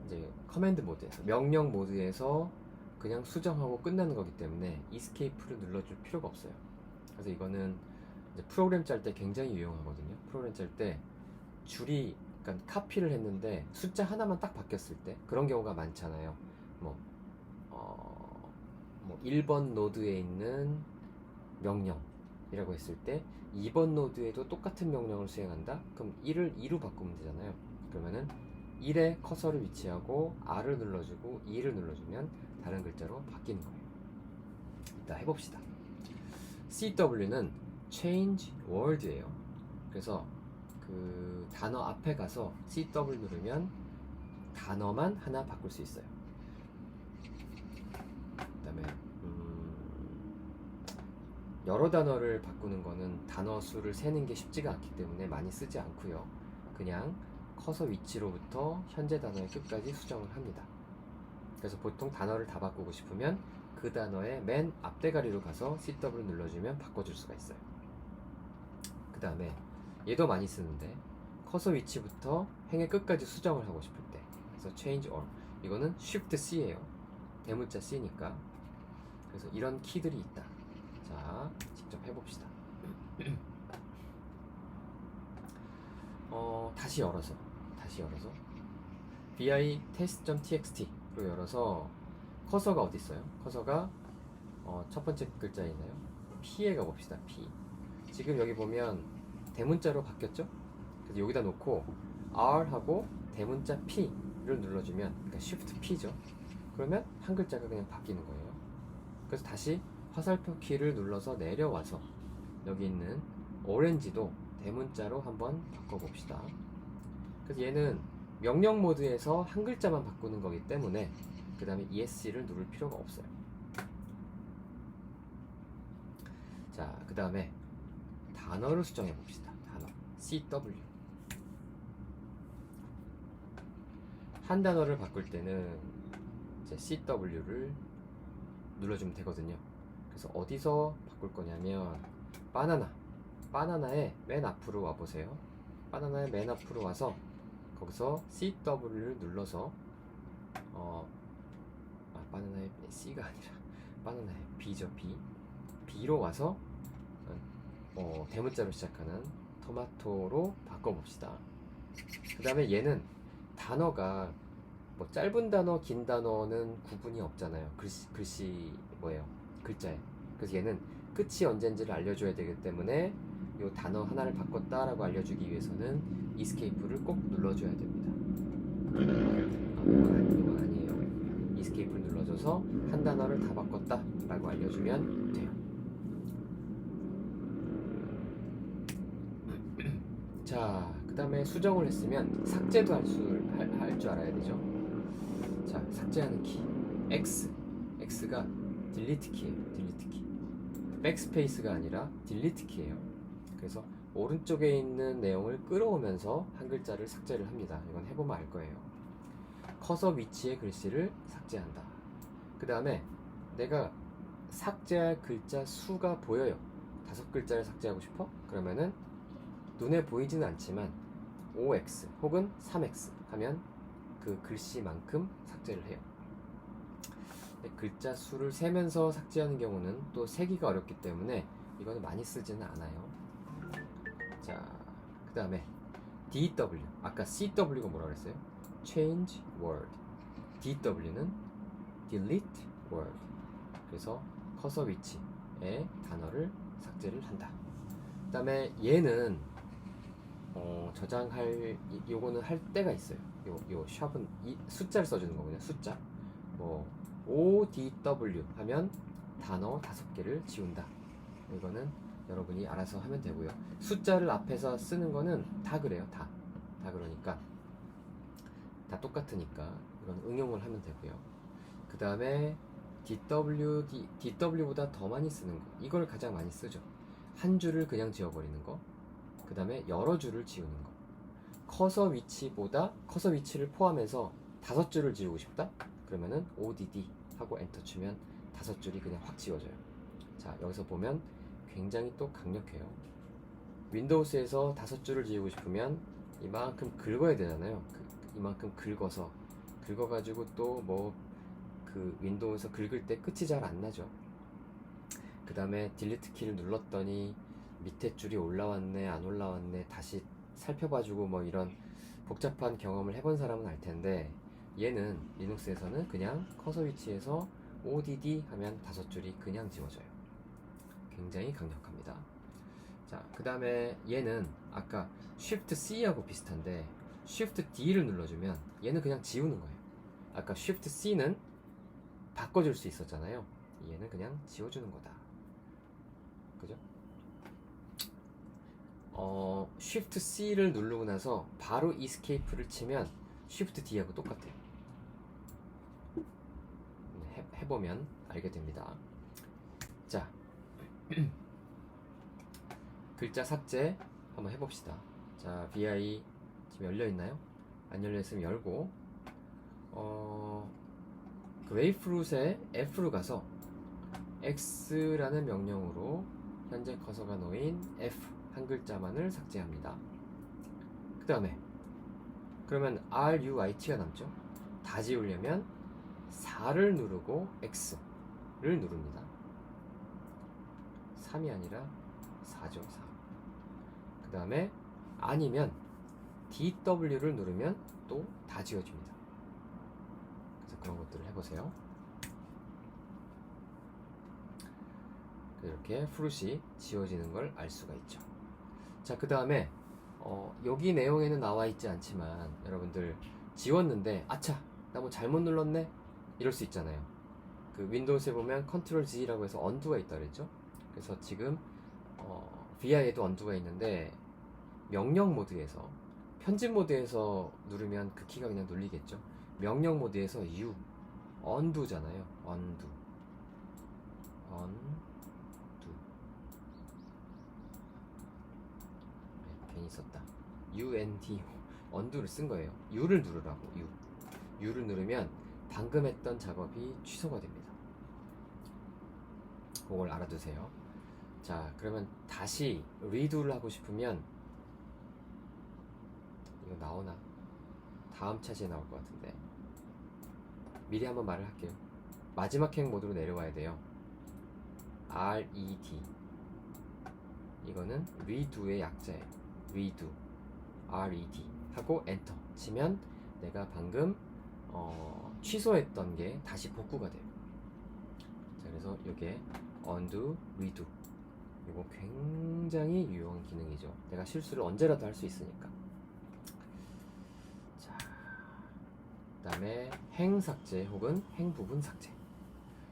이제 커맨드 모드에서, 명령 모드에서 그냥 수정하고 끝나는 거기 때문에 이스케이프를 눌러줄 필요가 없어요. 그래서 이거는 이제 프로그램 짤 때 굉장히 유용하거든요. 프로그램 짤 때 줄이, 그러니까 카피를 했는데 숫자 하나만 딱 바뀌었을 때, 그런 경우가 많잖아요. 뭐 1번 노드에 있는 명령이라고 했을 때 2번 노드에도 똑같은 명령을 수행한다? 그럼 1을 2로 바꾸면 되잖아요. 그러면은 1에 커서를 위치하고 R을 눌러주고 2를 눌러주면 다른 글자로 바뀌는 거예요. 이따 해봅시다. CW는 Change Word예요. 그래서 그 단어 앞에 가서 CW 누르면 단어만 하나 바꿀 수 있어요. 그다음에 여러 단어를 바꾸는 거는 단어 수를 세는 게 쉽지가 않기 때문에 많이 쓰지 않고요. 그냥 커서 위치로부터 현재 단어의 끝까지 수정을 합니다. 그래서 보통 단어를 다 바꾸고 싶으면 그 단어의 맨 앞대가리로 가서 CW 눌러주면 바꿔줄 수가 있어요. 그 다음에 얘도 많이 쓰는데 커서 위치부터 행의 끝까지 수정을 하고 싶을 때, 그래서 change all, 이거는 shift C예요. 대문자 C니까. 그래서 이런 키들이 있다. 자, 직접 해봅시다. 다시 열어서 vi test.txt로 열어서 커서가 어디 있어요? 커서가 첫 번째 글자에 있나요? P에 가봅시다. P. 지금 여기 보면 대문자로 바뀌었죠? 그래서 여기다 놓고 R하고 대문자 P를 눌러주면, 그러니까 Shift P죠. 그러면 한 글자가 그냥 바뀌는 거예요. 그래서 다시 화살표 키를 눌러서 내려와서 여기 있는 오렌지도 대문자로 한번 바꿔봅시다. 그래서 얘는 명령 모드에서 한 글자만 바꾸는 거기 때문에 그 다음에 ESC를 누를 필요가 없어요. 자, 그 다음에 단어를 수정해 봅시다. 단어 CW. 한 단어를 바꿀 때는 이제 CW를 눌러주면 되거든요. 그래서 어디서 바꿀 거냐면 바나나의 맨 앞으로 와보세요. 바나나의 맨 앞으로 와서 거기서 CW를 눌러서 바나나의 C가 아니라 바나나의 B죠. B로 와서 대문자로 시작하는 토마토로 바꿔봅시다. 그 다음에 얘는 단어가 뭐 짧은 단어, 긴 단어는 구분이 없잖아요. 글씨 뭐예요? 글자에. 그래서 얘는 끝이 언젠지를 알려줘야 되기 때문에 이 단어 하나를 바꿨다라고 알려주기 위해서는 Escape를 꼭 눌러줘야 됩니다. 이건 아니에요. Escape를 눌러줘서 한 단어를 다 바꿨다라고 알려주면 돼요. 자, 그 다음에 수정을 했으면 삭제도 할 줄 알아야 되죠. 자, 삭제하는 키 X가 딜리트 키예요. 딜리트 키. 백스페이스가 아니라 딜리트 키예요. 그래서 오른쪽에 있는 내용을 끌어오면서 한 글자를 삭제를 합니다. 이건 해보면 알 거예요. 커서 위치의 글씨를 삭제한다. 그 다음에 내가 삭제할 글자 수가 보여요. 5글자를 삭제하고 싶어? 그러면은 눈에 보이지는 않지만 5x 혹은 3x 하면 그 글씨만큼 삭제를 해요. 글자 수를 세면서 삭제하는 경우는 또 세기가 어렵기 때문에 이거는 많이 쓰지는 않아요. 자, 그 다음에 DW, 아까 CW가 뭐라 그랬어요? Change word. DW는 delete word. 그래서 커서 위치의 단어를 삭제를 한다. 그 다음에 얘는 저장할 요거는 할 때가 있어요. 요 샵은 이 숫자를 써주는 거거든요. 숫자. 뭐 ODW 하면 단어 5개를 지운다. 이거는 여러분이 알아서 하면 되고요. 숫자를 앞에서 쓰는 거는 다 그래요. 다 그러니까 다 똑같으니까 이건 응용을 하면 되고요. 그 다음에 DW보다 더 많이 쓰는 거, 이걸 가장 많이 쓰죠. 한 줄을 그냥 지워버리는 거, 그 다음에 여러 줄을 지우는 거. 커서 위치를 포함해서 5줄을 지우고 싶다? 그러면은 ODD 하고 엔터 치면 5줄이 그냥 확 지워져요. 자, 여기서 보면 굉장히 또 강력해요. 윈도우스에서 5줄을 지우고 싶으면 이만큼 긁어야 되잖아요. 이만큼 긁어가지고 또 뭐 그 윈도우에서 긁을 때 끝이 잘 안 나죠. 그 다음에 딜리트 키를 눌렀더니 밑에 줄이 올라왔네 안 올라왔네 다시 살펴봐주고 뭐 이런 복잡한 경험을 해본 사람은 알 텐데, 얘는 리눅스에서는 그냥 커서 위치에서 ODD 하면 5줄이 그냥 지워져요. 굉장히 강력합니다. 자, 그 다음에 얘는 아까 Shift C하고 비슷한데 Shift D를 눌러주면 얘는 그냥 지우는 거예요. 아까 Shift C는 바꿔줄 수 있었잖아요. 얘는 그냥 지워주는 거다. 그죠? Shift C를 누르고 나서 바로 Escape를 치면 Shift D하고 똑같아요. 해보면 알게 됩니다. 자, 글자 삭제 한번 해봅시다. 자, vi 지금 열려있나요? 안 열려있으면 열고, 그 웨이프룻에 F로 가서 X라는 명령으로 현재 커서가 놓인 F 한 글자만을 삭제합니다. 그 다음에 그러면 RUIT가 남죠. 다 지우려면 4를 누르고 X를 누릅니다. 3이 아니라 4죠. 4. 그 다음에 아니면 DW를 누르면 또 다 지워집니다. 그래서 그런 것들을 해보세요. 이렇게 프룻이 지워지는 걸 알 수가 있죠. 자, 그 다음에 여기 내용에는 나와 있지 않지만 여러분들 지웠는데 아차 나 뭐 잘못 눌렀네 이럴 수 있잖아요. 그 윈도우스에 보면 컨트롤 G라고 해서 언두가 있다 그랬죠. 그래서 지금 VI에도 언두가 있는데 명령 모드에서 편집 모드에서 누르면 그 키가 그냥 눌리겠죠. 명령 모드에서 U 언두잖아요. 언두 괜히 썼다. UND 언두를 쓴 거예요. U를 누르라고. U를 누르면 방금 했던 작업이 취소가 됩니다. 그걸 알아두세요. 자, 그러면 다시 리두를 하고 싶으면 이거 나오나? 다음 차시에 나올 것 같은데 미리 한번 말을 할게요. 마지막 행 모드로 내려와야 돼요. RED 이거는 redo의 약자예요. redo RED 하고 엔터 치면 내가 방금 취소했던 게 다시 복구가 돼요. 자, 그래서 이게 undo, redo 이거 굉장히 유용한 기능이죠. 내가 실수를 언제라도 할 수 있으니까. 자, 그 다음에 행 삭제 혹은 행 부분 삭제.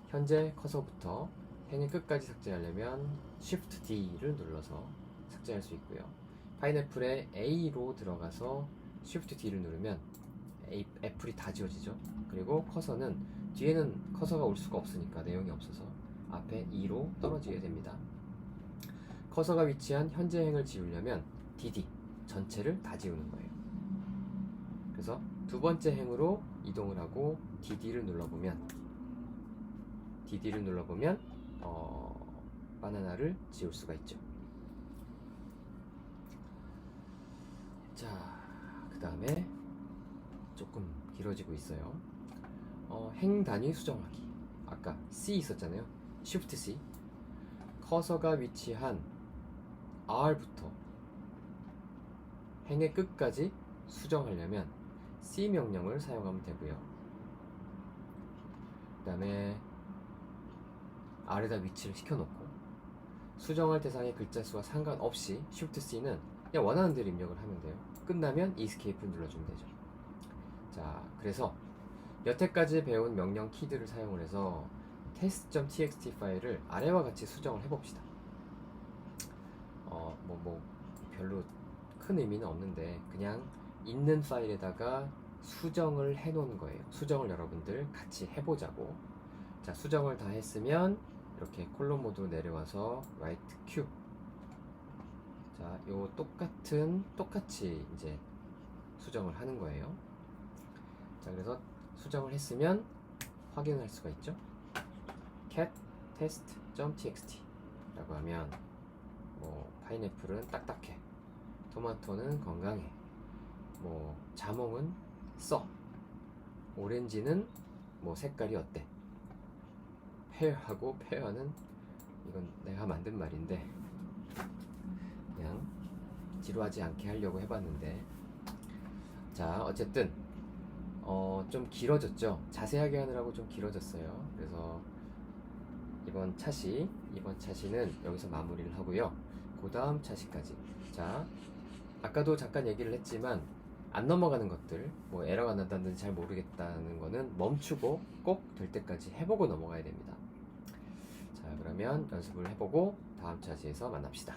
현재 커서부터 행의 끝까지 삭제하려면 Shift D를 눌러서 삭제할 수 있고요. 파인애플에 A로 들어가서 Shift D를 누르면 애플이 다 지워지죠. 그리고 커서는 뒤에는 커서가 올 수가 없으니까 내용이 없어서 앞에 E로 떨어지게 됩니다. 커서가 위치한 현재 행을 지우려면 DD 전체를 다 지우는 거예요. 그래서 두 번째 행으로 이동을 하고 DD를 눌러보면 바나나를 지울 수가 있죠. 자, 그 다음에 조금 길어지고 있어요. 행 단위 수정하기. 아까 C 있었잖아요. Shift C. 커서가 위치한 R부터 행의 끝까지 수정하려면 C 명령을 사용하면 되고요. 그 다음에 R에다 위치를 시켜놓고 수정할 대상의 글자 수와 상관없이 Shift C는 그냥 원하는 대로 입력을 하면 돼요. 끝나면 Escape를 눌러주면 되죠. 자, 그래서 여태까지 배운 명령 키들을 사용을 해서 test.txt 파일을 아래와 같이 수정을 해봅시다. 별로 큰 의미는 없는데 그냥 있는 파일에다가 수정을 해 놓은 거예요. 수정을 여러분들 같이 해보자고. 자, 수정을 다 했으면 이렇게 콜론 모드로 내려와서 Right Q. 자, 요 똑같이 이제 수정을 하는 거예요. 자, 그래서 수정을 했으면 확인을 할 수가 있죠. cat test.txt 라고 하면 파인애플은 딱딱해, 토마토는 건강해, 자몽은 써, 오렌지는 색깔이 어때, 페어하고 페어는 이건 내가 만든 말인데 그냥 지루하지 않게 하려고 해봤는데, 자, 어쨌든 좀 길어졌죠. 자세하게 하느라고 좀 길어졌어요. 그래서 이번 차시는 여기서 마무리를 하고요. 그 다음 차시까지. 자, 아까도 잠깐 얘기를 했지만 안 넘어가는 것들, 에러가 난다든지 잘 모르겠다는 거는 멈추고 꼭 될 때까지 해보고 넘어가야 됩니다. 자, 그러면 연습을 해보고 다음 차시에서 만납시다.